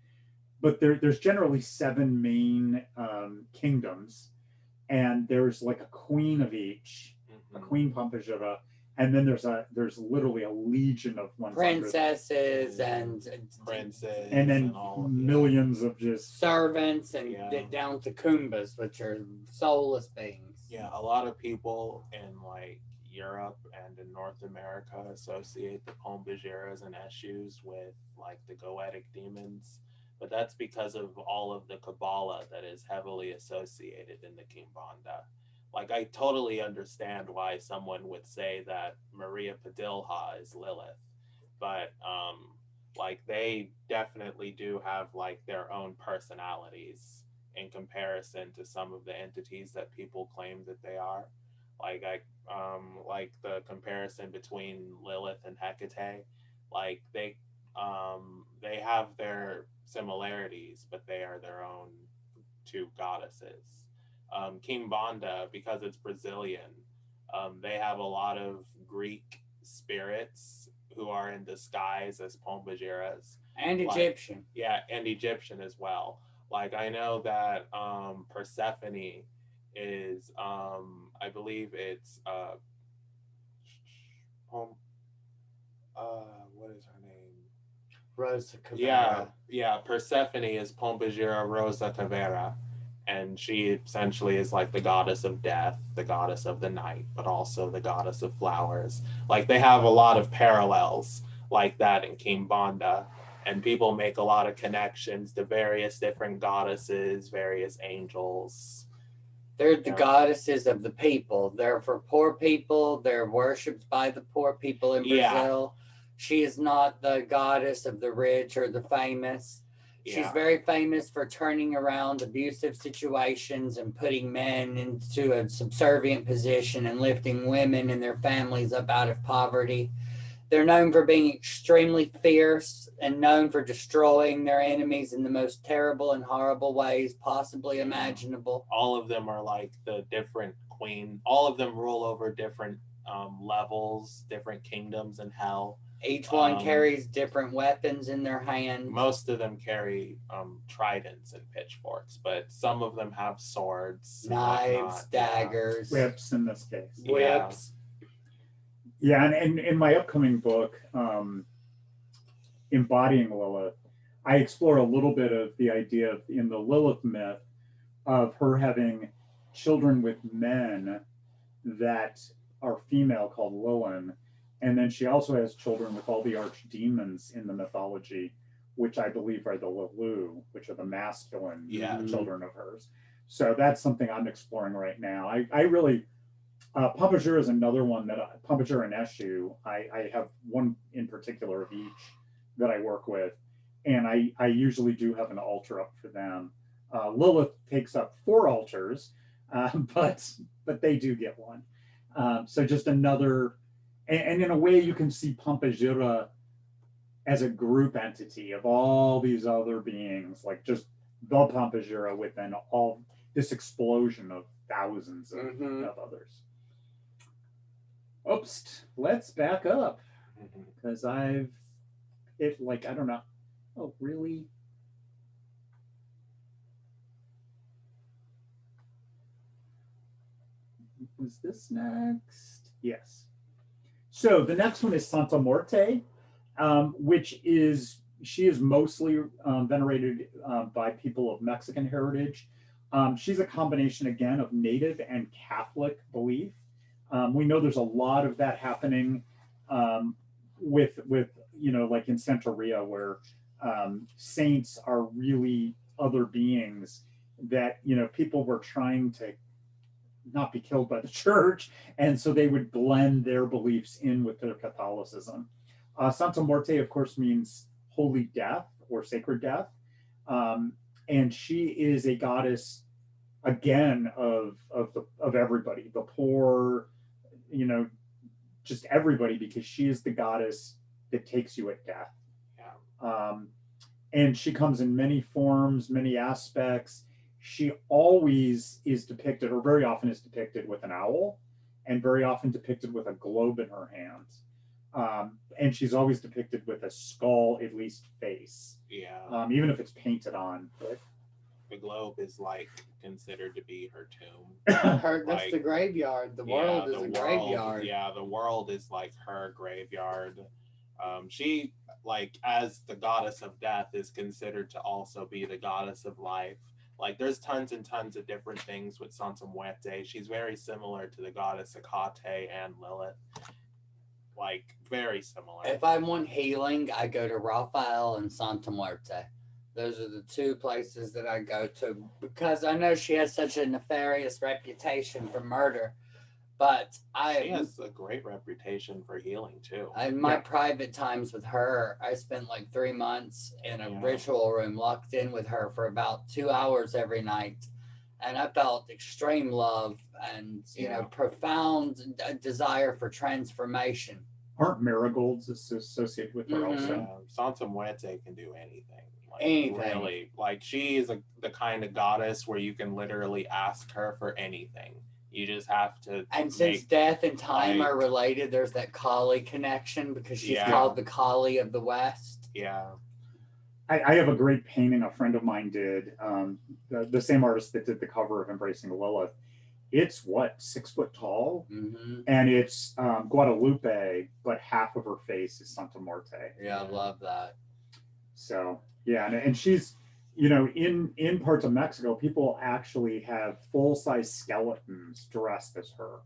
But there's generally 7 main kingdoms, and there's like a queen of each, a queen Pampajira, and then there's literally a legion of ones princesses and princes, and then millions of just servants and down to Kumbas, which are soulless beings. Yeah, a lot of people in like Europe and in North America associate the Pombagiras and Eshus with like the Goetic demons, but that's because of all of the Kabbalah that is heavily associated in the Kimbanda. Like, I totally understand why someone would say that Maria Padilha is Lilith, but like they definitely do have like their own personalities in comparison to some of the entities that people claim that they are. Like like the comparison between Lilith and Hecate. Like they have their similarities, but they are their own two goddesses. Kimbanda, because it's Brazilian, they have a lot of Greek spirits who are in disguise as pombagiras. And Like, Egyptian. yeah, and Egyptian as well. Like I know that Persephone is I believe it's Pom what is her name? Rosa Caveira. Yeah, Persephone is Pombagira Rosa Caveira, and she essentially is like the goddess of death, the goddess of the night, but also the goddess of flowers. Like they have a lot of parallels like that in Kimbanda, and people make a lot of connections to various different goddesses, various angels. They're the Yeah. goddesses of the people. They're for poor people. They're worshipped by the poor people in Yeah. Brazil. She is not the goddess of the rich or the famous. She's Yeah. very famous for turning around abusive situations and putting men into a subservient position and lifting women and their families up out of poverty. They're known for being extremely fierce and known for destroying their enemies in the most terrible and horrible ways possibly imaginable. All of them are like the different queen. All of them rule over different levels, different kingdoms in hell. Each one carries different weapons in their hands. Most of them carry tridents and pitchforks, but some of them have swords, Knives, daggers, Whips in this case. whips. Yeah, and in my upcoming book, Embodying Lilith, I explore a little bit of the idea of, in the Lilith myth, of her having children with men that are female called Lilin. And then she also has children with all the archdemons in the mythology, which I believe are the Lilu, which are the masculine children of hers. So that's something I'm exploring right now. I really, Pumbajur is another one that, Pumbajur and Eshu, I have one in particular of each that I work with. And I usually do have an altar up for them. Lilith takes up 4 altars, but they do get one. So just another, and in a way you can see Pampajira as a group entity of all these other beings, like just the Pampajira within all this explosion of thousands of others. Oops, let's back up because I don't know. Oh, really? Was this next? Yes. So the next one is Santa Morte, which is, she is mostly venerated by people of Mexican heritage. She's a combination, again, of Native and Catholic belief. We know there's a lot of that happening with like in Santeria, where saints are really other beings that, people were trying to not be killed by the church, and so they would blend their beliefs in with their Catholicism. Santa Morte, of course, means holy death or sacred death, and she is a goddess, again, of everybody, the poor, just everybody, because she is the goddess that takes you at death. And she comes in many forms, many aspects. She always is depicted, or very often is depicted, with an owl, and very often depicted with a globe in her hands. And she's always depicted with a skull, at least, face. Yeah. Even if it's painted on. But the globe is like considered to be her tomb. That's Like, the graveyard. The world is a graveyard. Yeah, the world is like her graveyard. She, like, as the goddess of death, is considered to also be the goddess of life. Like, there's tons and tons of different things with Santa Muerte. She's very similar to the goddess Hecate and Lilith. Like, very similar. If I want healing, I go to Raphael and Santa Muerte. Those are the 2 places that I go to, because I know she has such a nefarious reputation for murder. But she has a great reputation for healing too. In my private times with her, I spent like 3 months in a ritual room locked in with her for about 2 hours every night. and I felt extreme love and profound desire for transformation. Aren't marigolds associated with her Mhm. also? Santa Muerte can do anything. Like, Anything. Really. Like, she is the kind of goddess where you can literally ask her for anything. You just have to. And since death and time like- are related, there's that Kali connection because she's Yeah. called the Kali of the West. Yeah. I have a great painting a friend of mine did, the same artist that did the cover of Embracing Lilith. It's 6 foot tall, Mm-hmm. and it's Guadalupe, but half of her face is Santa Muerte. Yeah, I love that. So yeah, and she's, in parts of Mexico, people actually have full-size skeletons dressed as her,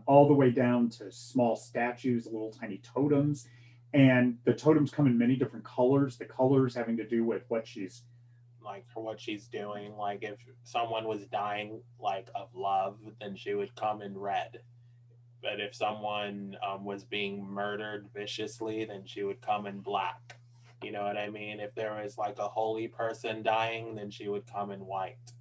all the way down to small statues, little tiny totems. And the totems come in many different colors, the colors having to do with what she's doing. Like, if someone was dying like of love, then she would come in red. But if someone was being murdered viciously, then she would come in black. You know what I mean? If there was like a holy person dying, then she would come in white.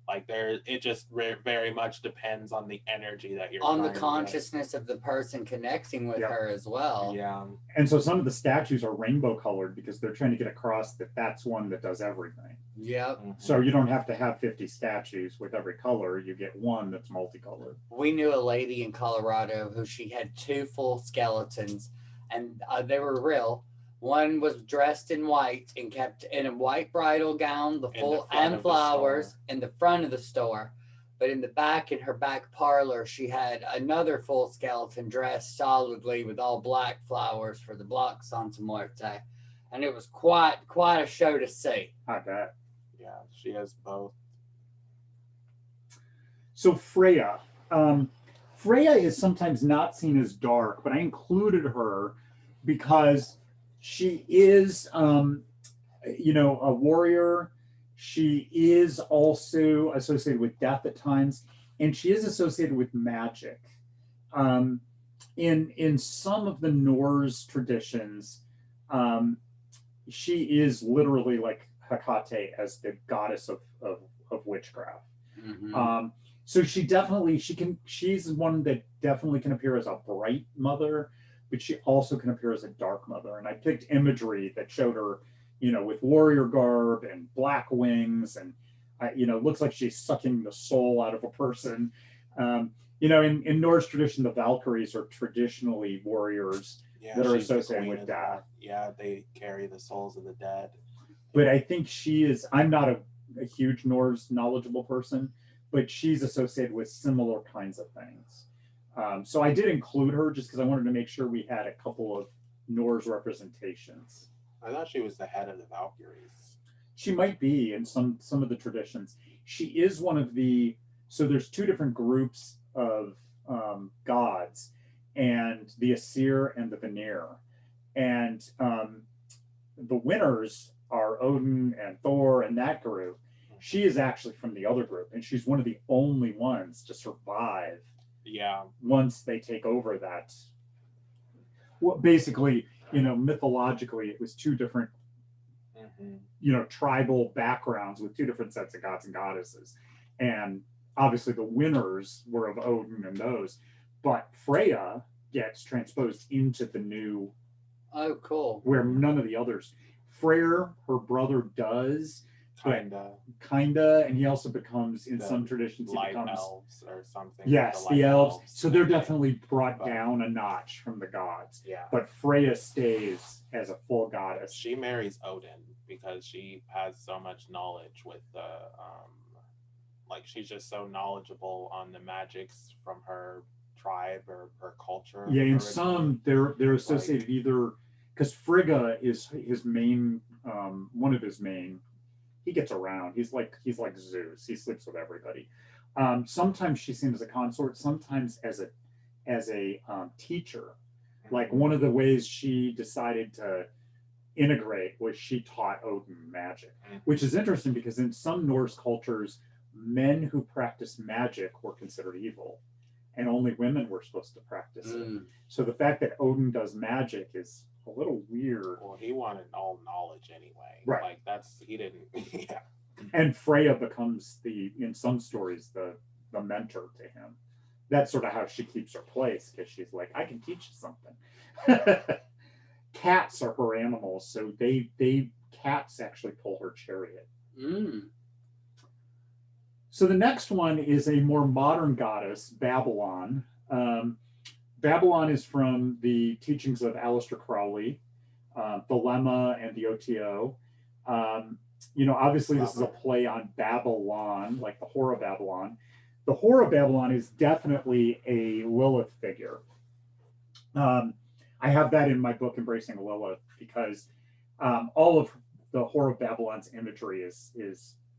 Like, it just very much depends on the energy that you're on the trying to get. consciousness of the person connecting with Yep. her as well. Yeah. And so some of the statues are rainbow colored because they're trying to get across that that's one that does everything. Yep. Mhm. So you don't have to have 50 statues with every color. You get one that's multicolored. We knew a lady in Colorado who she had 2 full skeletons, and they were real. One was dressed in white and kept in a white bridal gown, the In full the front and of the flowers store. in the front of the store. But in the back, in her back parlor, she had another full skeleton dressed solidly with all black flowers for the block Santa Muerte. And it was quite a show to see. I bet. Yeah, she has both. So Freya. Freya is sometimes not seen as dark, but I included her because she is, a warrior. She is also associated with death at times, and she is associated with magic. In some of the Norse traditions, she is literally like Hecate as the goddess of witchcraft. Mm-hmm. So she's one that definitely can appear as a bright mother, but she also can appear as a dark mother. And I picked imagery that showed her, with warrior garb and black wings, and looks like she's sucking the soul out of a person. In Norse tradition, the Valkyries are traditionally warriors that are she's the associated queen with of death. Yeah, they carry the souls of the dead. But I think she is. I'm not a huge Norse knowledgeable person, but she's associated with similar kinds of things. So I did include her just because I wanted to make sure we had a couple of Norse representations. I thought she was the head of the Valkyries. She might be in some of the traditions. She is one of the. So there's 2 different groups of gods, and the Aesir and the Vanir, and the winners are Odin and Thor and that group. She is actually from the other group, and she's one of the only ones to survive. Yeah. Once they take over that. Well, basically, mythologically, it was 2 different, tribal backgrounds with 2 different sets of gods and goddesses. And obviously the winners were of Odin and those, but Freya gets transposed into the new. Oh, cool. Where none of the others. Freyr, her brother, does. Kinda, and he also becomes, in some traditions, he light becomes elves or something. Yes, the elves. So they're definitely brought down a notch from the gods. Yeah. But Freya stays as a full goddess. She marries Odin because she has so much knowledge with the she's just so knowledgeable on the magics from her tribe or her culture. Yeah, in some they're associated either because Frigga is his main, one of his main. He gets around. He's like Zeus. He sleeps with everybody. Sometimes she's seen as a consort. Sometimes as a teacher. Like, one of the ways she decided to integrate was she taught Odin magic, which is interesting because in some Norse cultures, men who practiced magic were considered evil, and only women were supposed to practice it. So the fact that Odin does magic is a little weird. Well, he wanted all knowledge anyway. Right. Like, he didn't. Yeah. And Freya becomes in some stories, the mentor to him. That's sort of how she keeps her place, because she's like, I can teach you something. Cats are her animals, so cats actually pull her chariot. Mm. So the next one is a more modern goddess, Babylon. Babylon is from the teachings of Aleister Crowley, the Lemma and the OTO. Obviously this is a play on Babylon, like the Whore of Babylon. The Whore of Babylon is definitely a Lilith figure. I have that in my book, Embracing Lilith, because all of the Whore of Babylon's imagery is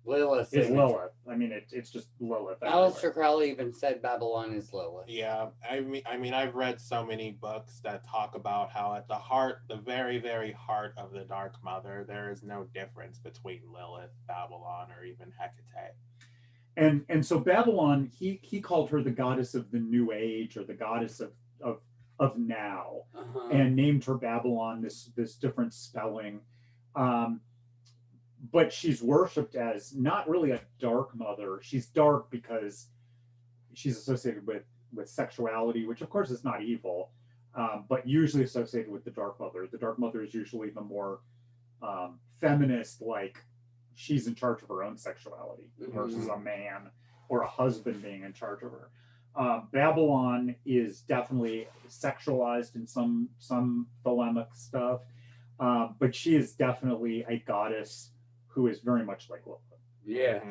Lilith. Lilith. I mean, it's just Lilith. Aleister Crowley even said Babylon is Lilith. Yeah, I mean, I've read so many books that talk about how at the very, very heart of the Dark Mother, there is no difference between Lilith, Babylon, or even Hecate. And so Babylon, he called her the goddess of the New Age, or the goddess of now, and named her Babylon, this different spelling. But she's worshipped as not really a dark mother. She's dark because she's associated with sexuality, which of course is not evil, but usually associated with the dark mother. The dark mother is usually the more feminist, like she's in charge of her own sexuality versus a man or a husband being in charge of her. Babylon is definitely sexualized in some dilemma stuff, but she is definitely a goddess who is very much like Lilith. Yeah.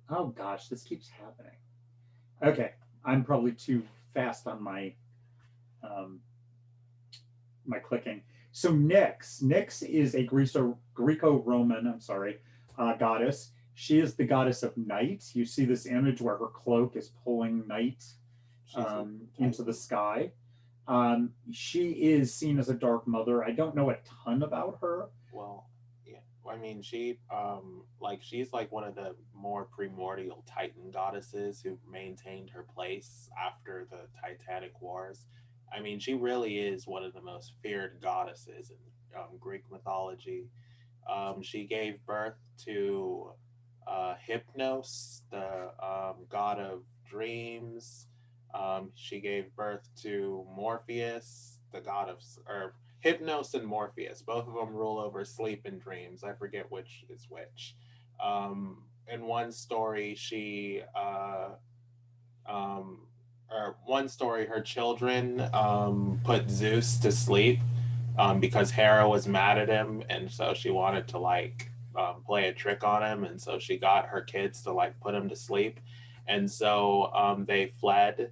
Oh gosh, this keeps happening. Okay, I'm probably too fast on my my clicking. So Nyx is a Greco-Roman, goddess. She is the goddess of night. You see this image where her cloak is pulling night into the sky. She is seen as a dark mother. I don't know a ton about her. Well, yeah. I mean, she's like one of the more primordial Titan goddesses who maintained her place after the Titanic Wars. I mean, she really is one of the most feared goddesses in Greek mythology. She gave birth to Hypnos, the god of dreams. She gave birth to Morpheus, the god of, or Hypnos and Morpheus. Both of them rule over sleep and dreams. I forget which is which. In one story, her children put Zeus to sleep because Hera was mad at him, and so she wanted to play a trick on him, and so she got her kids to put him to sleep, and so they fled.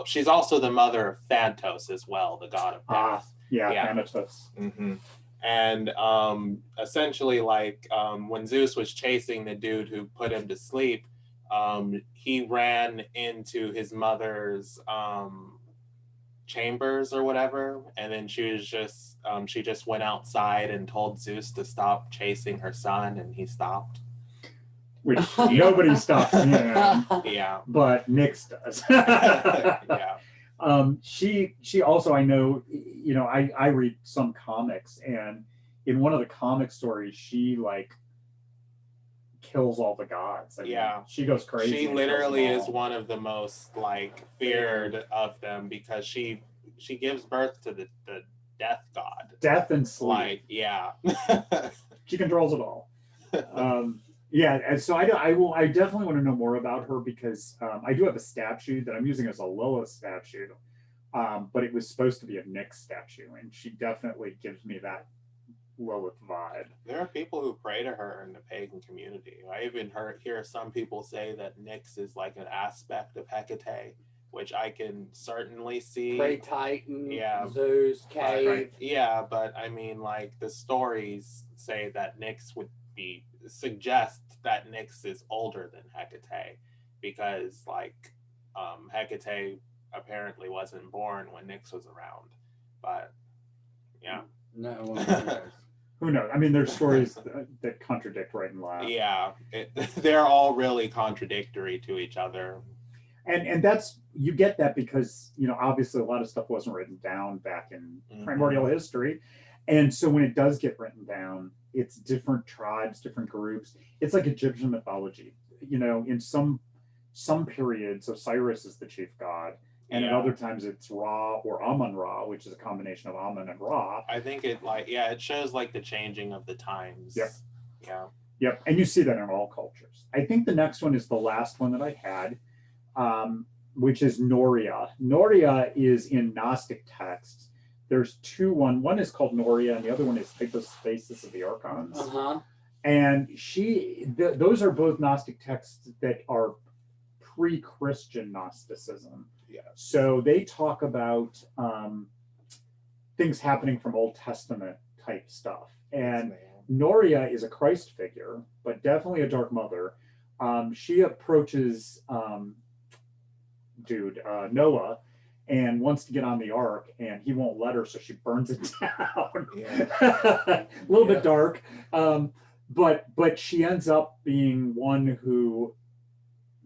She's also the mother of Thanatos as well, the god of death. Thanatos. Mm-hmm. And essentially, when Zeus was chasing the dude who put him to sleep, he ran into his mother's chambers or whatever, and then she just went outside and told Zeus to stop chasing her son, and he stopped. Which nobody stops him. Yeah. But Nyx does. Yeah. She also, I know, I read some comics, and in one of the comic stories, she kills all the gods. I mean, she goes crazy. She literally is one of the most feared of them, because she gives birth to the death god. Death and sleep. She controls it all. And so I definitely want to know more about her, because I do have a statue that I'm using as a Lilith statue, but it was supposed to be a Nyx statue, and she definitely gives me that Lilith vibe. There are people who pray to her in the pagan community. I even hear some people say that Nyx is like an aspect of Hecate, which I can certainly see. Pray Titan, Zeus, cave. Right. Yeah, but I mean, the stories say that Nyx suggest that Nyx is older than Hecate, because Hecate apparently wasn't born when Nyx was around. But yeah. No. Who knows? I mean, there's stories that contradict right and left. Yeah, they're all really contradictory to each other. And that's, you get that because, obviously a lot of stuff wasn't written down back in primordial history. And so when it does get written down, it's different tribes, different groups. It's like Egyptian mythology. You know, in some periods, Osiris is the chief god, and at other times it's Ra or Amun Ra, which is a combination of Amun and Ra. I think it like it shows like the changing of the times. Yep. Yeah. Yep, and you see that in all cultures. I think the next one is the last one that I had, which is Noria. Noria is in Gnostic texts. There's two. One is called Noria, and the other one is Hypostasis of the Archons. And those are both Gnostic texts that are pre-Christian Gnosticism. Yeah. So they talk about things happening from Old Testament type stuff. And Noria is a Christ figure, but definitely a Dark Mother. She approaches Noah and wants to get on the ark, and he won't let her, so she burns it down. A little bit dark, but she ends up being one who,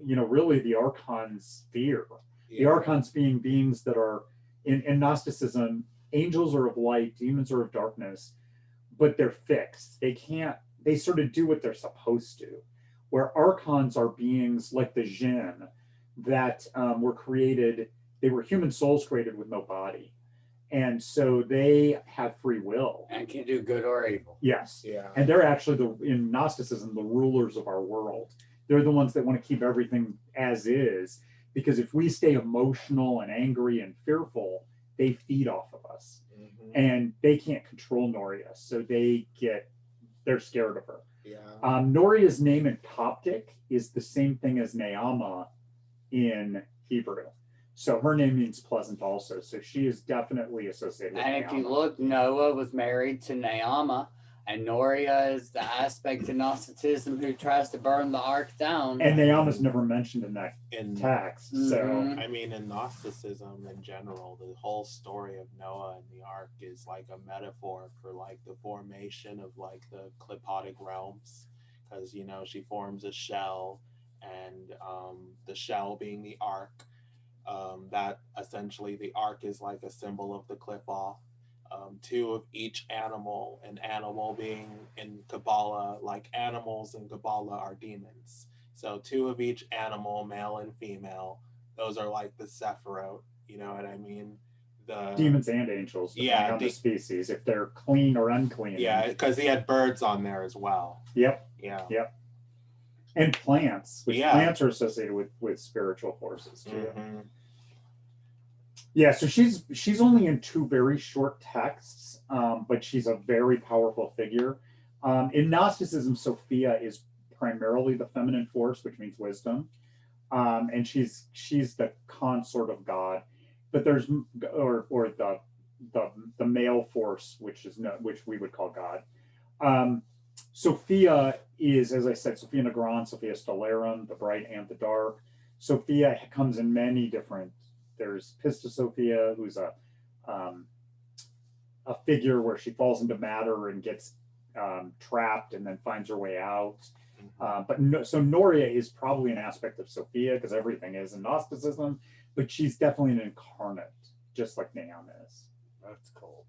you know, really the Archons fear. The Archons being beings that are in Gnosticism, angels are of light, demons are of darkness, but they're fixed. They sort of do what they're supposed to. Where Archons are beings like the Jinn that were created, they were human souls created with no body. And so they have free will. And can do good or evil. Yes. Yeah. And they're actually, in Gnosticism, the rulers of our world. They're the ones that want to keep everything as is, because if we stay emotional and angry and fearful, they feed off of us. And they can't control Noria, so they're scared of her. Yeah. Noria's name in Coptic is the same thing as Naama in Hebrew. So her name means pleasant also. So she is definitely associated with And Naama. if you look, Noah was married to Naama, and Noria is the aspect of Gnosticism who tries to burn the ark down. And Naama's never mentioned in that text. So I mean, in Gnosticism in general, the whole story of Noah and the ark is like a metaphor for like the formation of like the clipotic realms, because you know she forms a shell, and the shell being the ark, that essentially the ark is like a symbol of the clip off. Two of each animal, an animal being in Kabbalah, like animals in Kabbalah are demons. So two of each animal, male and female, those are like the Sephiroth, you know what I mean? The demons and angels, depending on the species, if they're clean or unclean. Yeah, because he had birds on there as well. Yep. Yeah. Yep. And plants, which plants are associated with spiritual forces too. Yeah, so she's only in two very short texts, but she's a very powerful figure. In Gnosticism, Sophia is primarily the feminine force, which means wisdom, and she's the consort of God. But there's or the male force, which we would call God. Sophia is, as I said, Sophia Negron, Sophia Stellarum, the bright and the dark. Sophia comes in many different. There's Pista Sophia, who's a figure where she falls into matter and gets trapped and then finds her way out. So Noria is probably an aspect of Sophia, because everything is in Gnosticism, but she's definitely an incarnate, just like Naam is. That's cool.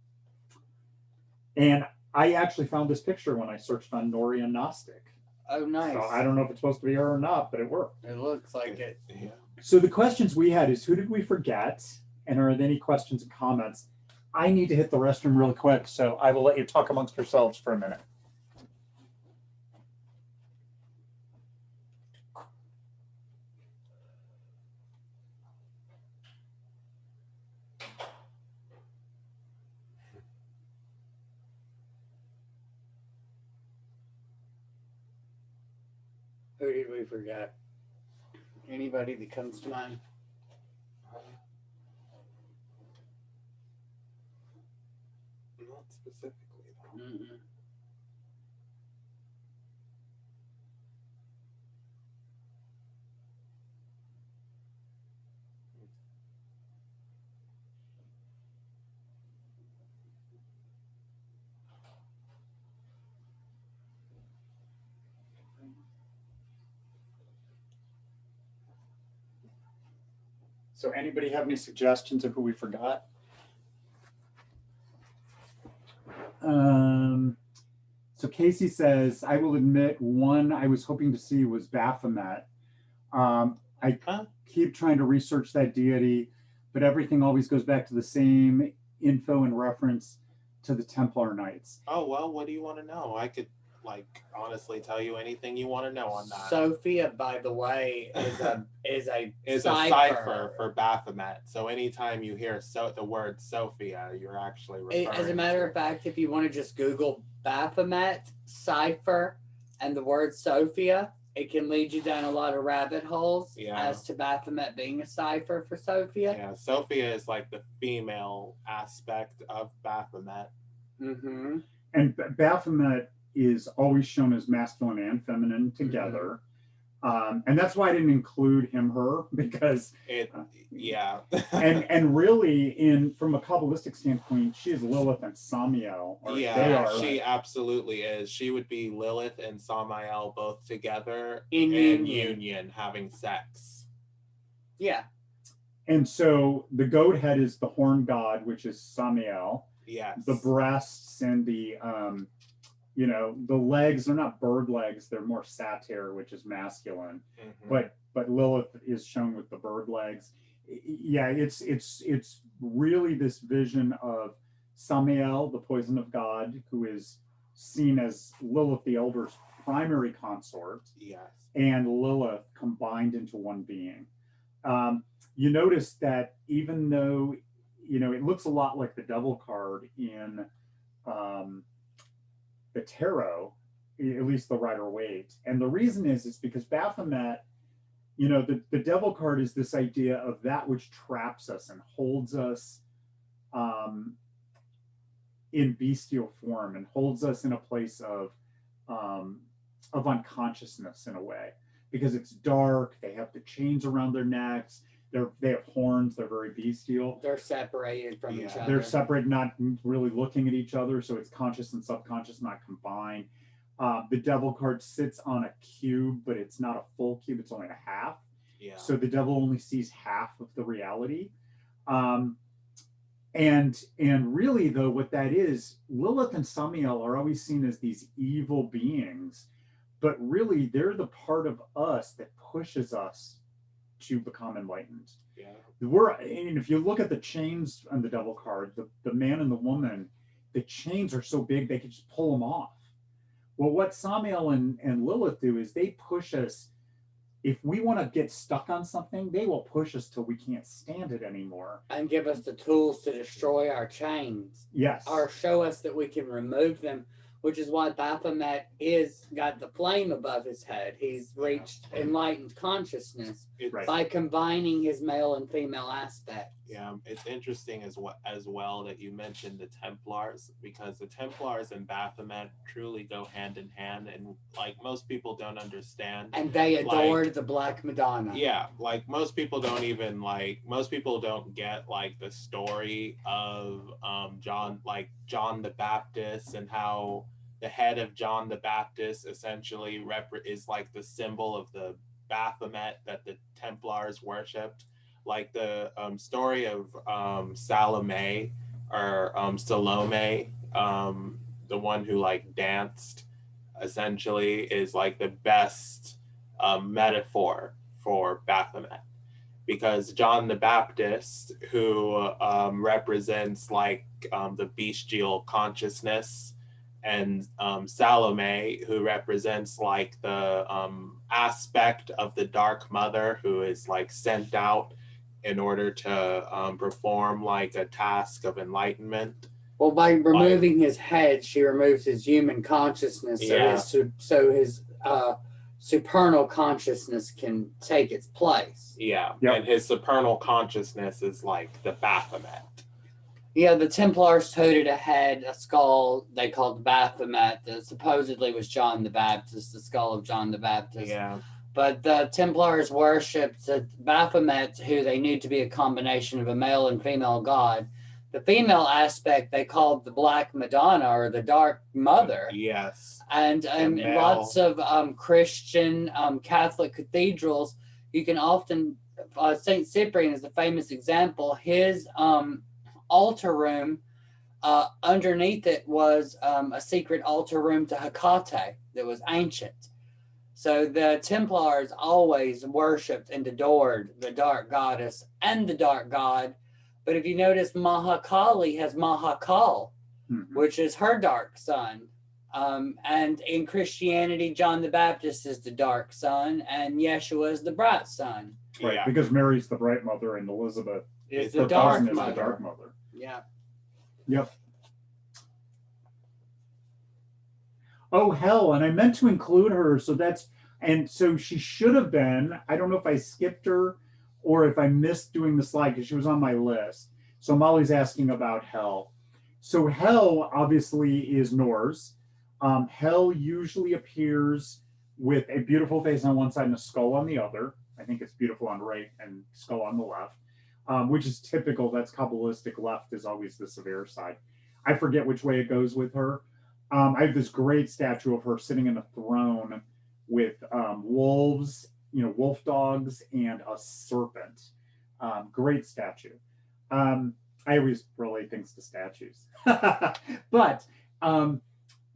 And I actually found this picture when I searched on Noria Gnostic. Oh, nice. So I don't know if it's supposed to be her or not, but it worked. It looks like it. Yeah. So the questions we had is, who did we forget? And are there any questions and comments? I need to hit the restroom really quick, so I will let you talk amongst yourselves for a minute. Who did we forget? Anybody that comes to mind? Not specifically, though. So anybody have any suggestions of who we forgot? So Casey says, I will admit one I was hoping to see was Baphomet. I keep trying to research that deity, but everything always goes back to the same info and reference to the Templar Knights. Oh, well, what do you want to know? I could, like, honestly tell you anything you want to know on that. Sophia, by the way, is a Is a cipher for Baphomet. So anytime you hear the word Sophia, you're actually referring As a matter of fact, if you want to just Google Baphomet cipher and the word Sophia, it can lead you down a lot of rabbit holes as to Baphomet being a cipher for Sophia. Yeah, Sophia is like the female aspect of Baphomet. Mm-hmm. And Baphomet is always shown as masculine and feminine together. And that's why I didn't include him, her, because and really from a Kabbalistic standpoint, she is Lilith and Samael. She absolutely is. She would be Lilith and Samael both together in union having sex. Yeah. And so the goat head is the horn god, which is Samael. Yes. The breasts and the the legs, they're not bird legs, they're more satyr, which is masculine. But Lilith is shown with the bird legs. Yeah, it's really this vision of Samael, the poison of God, who is seen as Lilith the Elder's primary consort. Yes. And Lilith combined into one being. You notice that even though it looks a lot like the devil card in the tarot, at least the Rider-Waite. And the reason is because Baphomet, the devil card is this idea of that which traps us and holds us in bestial form and holds us in a place of unconsciousness in a way, because it's dark, they have the chains around their necks, they have horns, they're very bestial. They're separated from each other. They're separated, not really looking at each other, so it's conscious and subconscious, not combined. The devil card sits on a cube, but it's not a full cube, it's only a half. Yeah. So the devil only sees half of the reality. And really, though, what that is, Lilith and Samael are always seen as these evil beings, but really they're the part of us that pushes us to become enlightened. Yeah. And if you look at the chains on the devil card, the man and the woman, the chains are so big they could just pull them off. Well, what Samael and Lilith do is they push us. If we want to get stuck on something, they will push us till we can't stand it anymore. And give us the tools to destroy our chains. Yes. Or show us that we can remove them, which is why Baphomet got the flame above his head. He's reached enlightened consciousness by combining his male and female aspects. Yeah, it's interesting as well that you mentioned the Templars, because the Templars and Baphomet truly go hand in hand, and like most people don't understand. And they adored the Black Madonna. Yeah, like most people don't get like the story of John the Baptist, and how the head of John the Baptist essentially is like the symbol of the Baphomet that the Templars worshipped. Like the story of Salome, the one who like danced, essentially is like the best metaphor for Baphomet, because John the Baptist, who represents like the bestial consciousness, and Salome, who represents like the aspect of the Dark Mother, who is like sent out in order to perform like a task of enlightenment. Well, by removing his head, she removes his human consciousness, so his supernal consciousness can take its place. Yeah, and his supernal consciousness is like the Baphomet. Yeah, the Templars toted a skull they called Baphomet that supposedly was John the Baptist, the skull of John the Baptist. Yeah. But the Templars worshipped Baphomet, who they knew to be a combination of a male and female god. The female aspect they called the Black Madonna, or the Dark Mother. Yes. And in lots of Christian Catholic cathedrals, you can often, St. Cyprian is a famous example, his altar room underneath it was a secret altar room to Hecate that was ancient. So the Templars always worshipped and adored the dark goddess and the dark god. But if you notice, Mahakali has Mahakal, which is her dark son. And in Christianity, John the Baptist is the dark son, and Yeshua is the bright son. Right, Yeah. because Mary's the bright mother and Elizabeth, Is her the dark cousin, is mother. the dark mother. Yeah. Yep. Oh, hell. And I meant to include her. So she should have been, I don't know if I skipped her or if I missed doing the slide because she was on my list. So Molly's asking about Hel. So Hel obviously is Norse. Hel usually appears with a beautiful face on one side and a skull on the other. I think it's beautiful on the right and skull on the left, which is typical. That's Kabbalistic. Left is always the severe side. I forget which way it goes with her. I have this great statue of her sitting in a throne with wolves, wolf dogs, and a serpent. Great statue. I always relate things to statues. But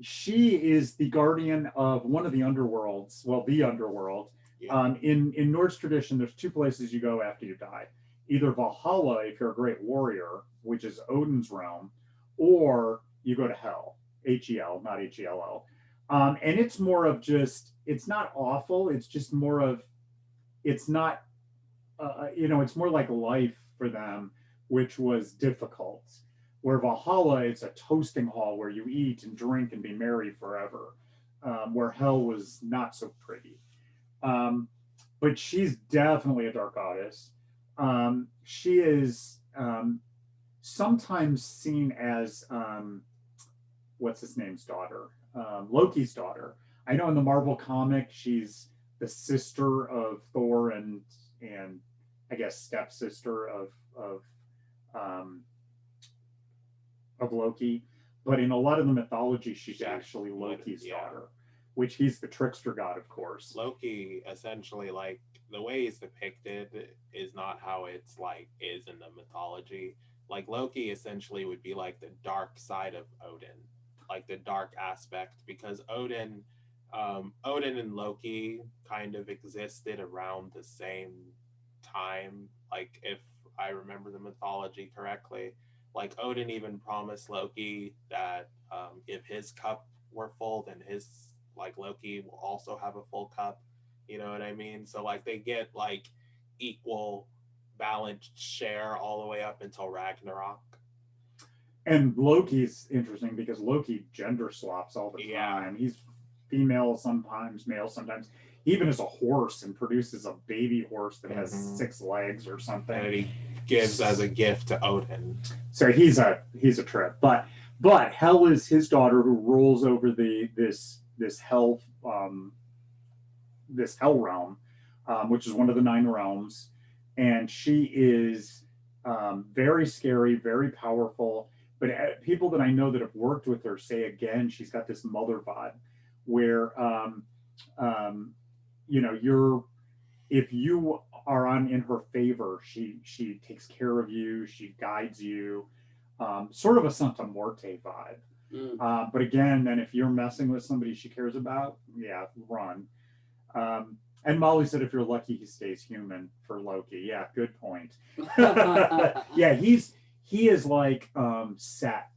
she is the guardian of one of the underworlds, well, the underworld. Yeah. In Norse tradition, there's two places you go after you die. Either Valhalla, if you're a great warrior, which is Odin's realm, or you go to Hell, Hel, not Hello. And it's more of just, it's not awful. It's just more of, it's not, it's more like life for them, which was difficult. Where Valhalla, it's a toasting hall where you eat and drink and be merry forever. Where Hell was not so pretty. But she's definitely a dark goddess. She is sometimes seen as, what's his name's daughter? Loki's daughter. I know in the Marvel comic, she's the sister of Thor and I guess stepsister of Loki. But in a lot of the mythology, she's actually Loki's daughter, which he's the trickster god, of course. Loki essentially, like, the way he's depicted is not how it's like is in the mythology. Like, Loki essentially would be like the dark side of Odin, like the dark aspect, because Odin and Loki kind of existed around the same time, like, if I remember the mythology correctly. Like, Odin even promised Loki that if his cup were full, then Loki will also have a full cup. You know what I mean? So, like, they get, like, equal balanced share all the way up until Ragnarok. And Loki's interesting because Loki gender swaps all the time. He's female sometimes, male sometimes. He even is a horse and produces a baby horse that has 6 legs or something. And he gives as a gift to Odin. So he's a trip. But Hel is his daughter who rules over this hell realm, which is one of the 9 realms, and she is very scary, very powerful. But people that I know that have worked with her say again, she's got this mother vibe, where if you are in her favor, she takes care of you, she guides you, sort of a Santa Morte vibe. But again, then if you're messing with somebody she cares about, run. And Molly said if you're lucky, he stays human for Loki. Yeah, good point. Yeah, he is like Set,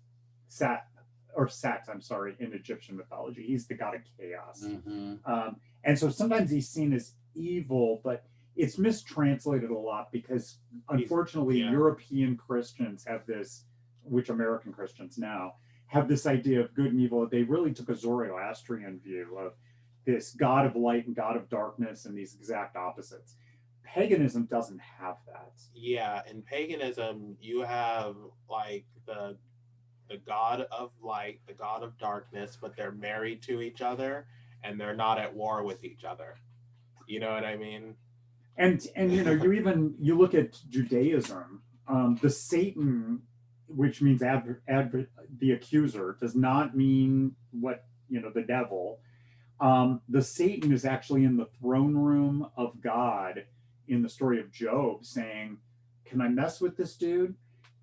I'm sorry, in Egyptian mythology. He's the god of chaos. And so sometimes he's seen as evil, but it's mistranslated a lot because unfortunately European Christians have this, which American Christians now have this idea of good and evil. They really took a Zoroastrian view of this god of light and god of darkness and these exact opposites. Paganism doesn't have that. Yeah, in paganism, you have like the god of light, the god of darkness, but they're married to each other and they're not at war with each other. You know what I mean? And you look at Judaism, the Satan, which means the accuser, does not mean what, the devil. The Satan is actually in the throne room of God in the story of Job saying, can I mess with this dude?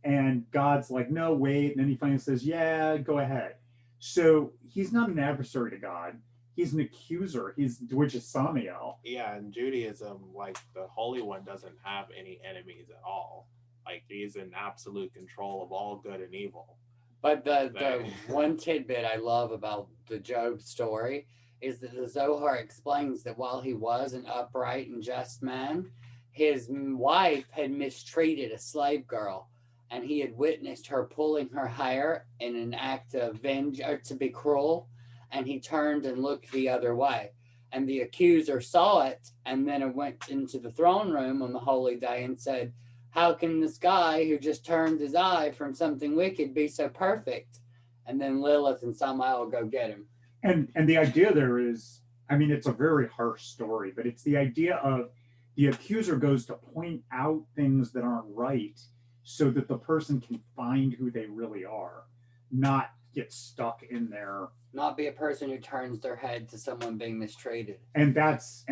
And God's like, no, wait. And then he finally says, yeah, go ahead. So he's not an adversary to God. He's an accuser. Which is Samael. Yeah, in Judaism, like the Holy One doesn't have any enemies at all. Like he's in absolute control of all good and evil. But the one tidbit I love about the Job story is that the Zohar explains that while he was an upright and just man, his wife had mistreated a slave girl, and he had witnessed her pulling her hair in an act of venge or to be cruel, and he turned and looked the other way. And the accuser saw it, and then it went into the throne room on the holy day and said, how can this guy who just turned his eye from something wicked be so perfect? And then Lilith and Samael go get him. And the idea there is, I mean, it's a very harsh story, but it's the idea of the accuser goes to point out things that aren't right so that the person can find who they really are, not get stuck in there. Not be a person who turns their head to someone being mistreated. And that's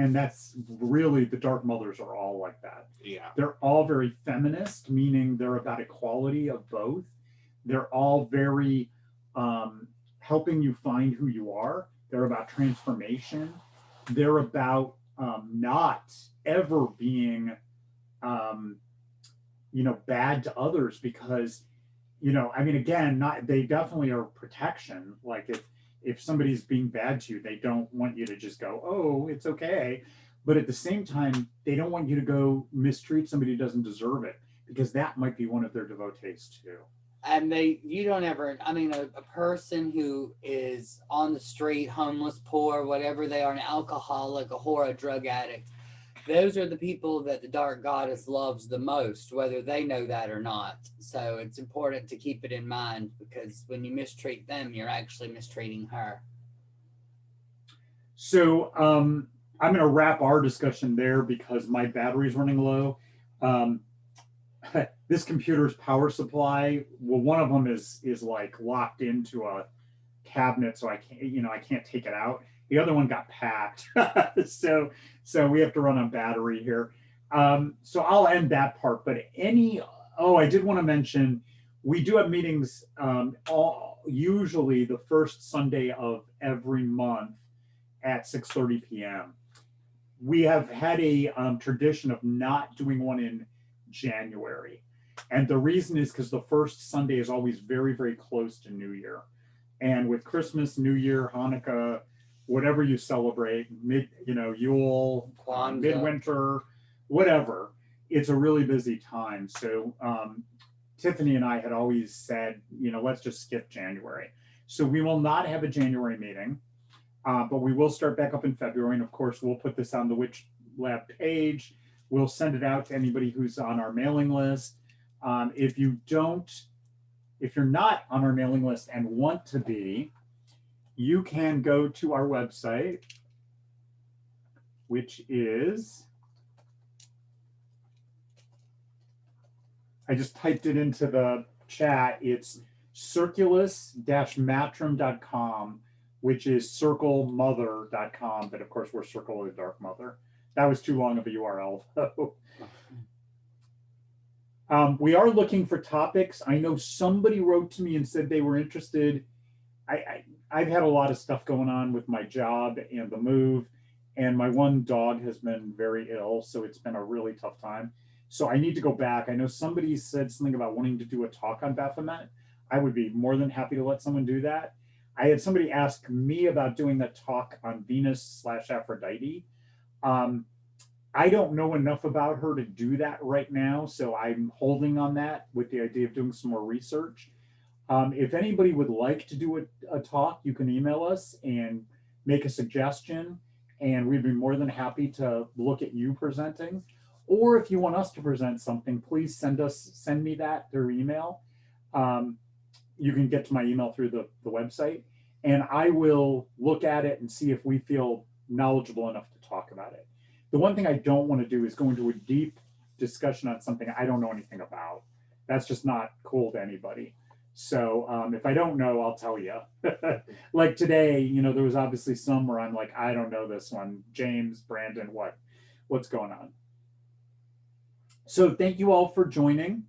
really, the Dark Mothers are all like that. Yeah. They're all very feminist, meaning they're about equality of both. They're all very helping you find who you are. They're about transformation. They're about not ever being bad to others, because I mean, again, they definitely are protection. Like if somebody's being bad to you, they don't want you to just go, oh, it's okay. But at the same time, they don't want you to go mistreat somebody who doesn't deserve it, because that might be one of their devotees too. And you don't ever, I mean, a person who is on the street, homeless, poor, whatever they are, an alcoholic, a whore, a drug addict, those are the people that the Dark Goddess loves the most, whether they know that or not. So it's important to keep it in mind, because when you mistreat them, you're actually mistreating her. So I'm going to wrap our discussion there because my battery's running low. This computer's power supply, well, one of them is like locked into a cabinet, so I can't take it out. The other one got packed. so we have to run on battery here. So I'll end that part. But I did want to mention, we do have meetings usually the first Sunday of every month at 6:30 p.m. We have had a tradition of not doing one in January. And the reason is because the first Sunday is always very, very close to New Year. And with Christmas, New Year, Hanukkah, whatever you celebrate, Yule, Kwanzaa, midwinter, whatever, it's a really busy time. So Tiffany and I had always said, let's just skip January. So we will not have a January meeting, but we will start back up in February. And of course, we'll put this on the Witch Lab page. We'll send it out to anybody who's on our mailing list. If you're not on our mailing list and want to be, you can go to our website, which is, I just typed it into the chat. It's circulus-matrim.com, which is circlemother.com. But of course, we're Circle of the Dark Mother. That was too long of a URL, though. We are looking for topics. I know somebody wrote to me and said they were interested. I've had a lot of stuff going on with my job and the move, and my one dog has been very ill, so it's been a really tough time. So I need to go back. I know somebody said something about wanting to do a talk on Baphomet. I would be more than happy to let someone do that. I had somebody ask me about doing a talk on Venus/Aphrodite. I don't know enough about her to do that right now, so I'm holding on that with the idea of doing some more research. If anybody would like to do a talk, you can email us and make a suggestion, and we'd be more than happy to look at you presenting. Or if you want us to present something, please send me that through email. You can get to my email through the website, and I will look at it and see if we feel knowledgeable enough to talk about it. The one thing I don't want to do is go into a deep discussion on something I don't know anything about. That's just not cool to anybody. So if I don't know, I'll tell you. Like today, there was obviously some where I'm like, I don't know this one. James, Brandon, what's going on? So thank you all for joining.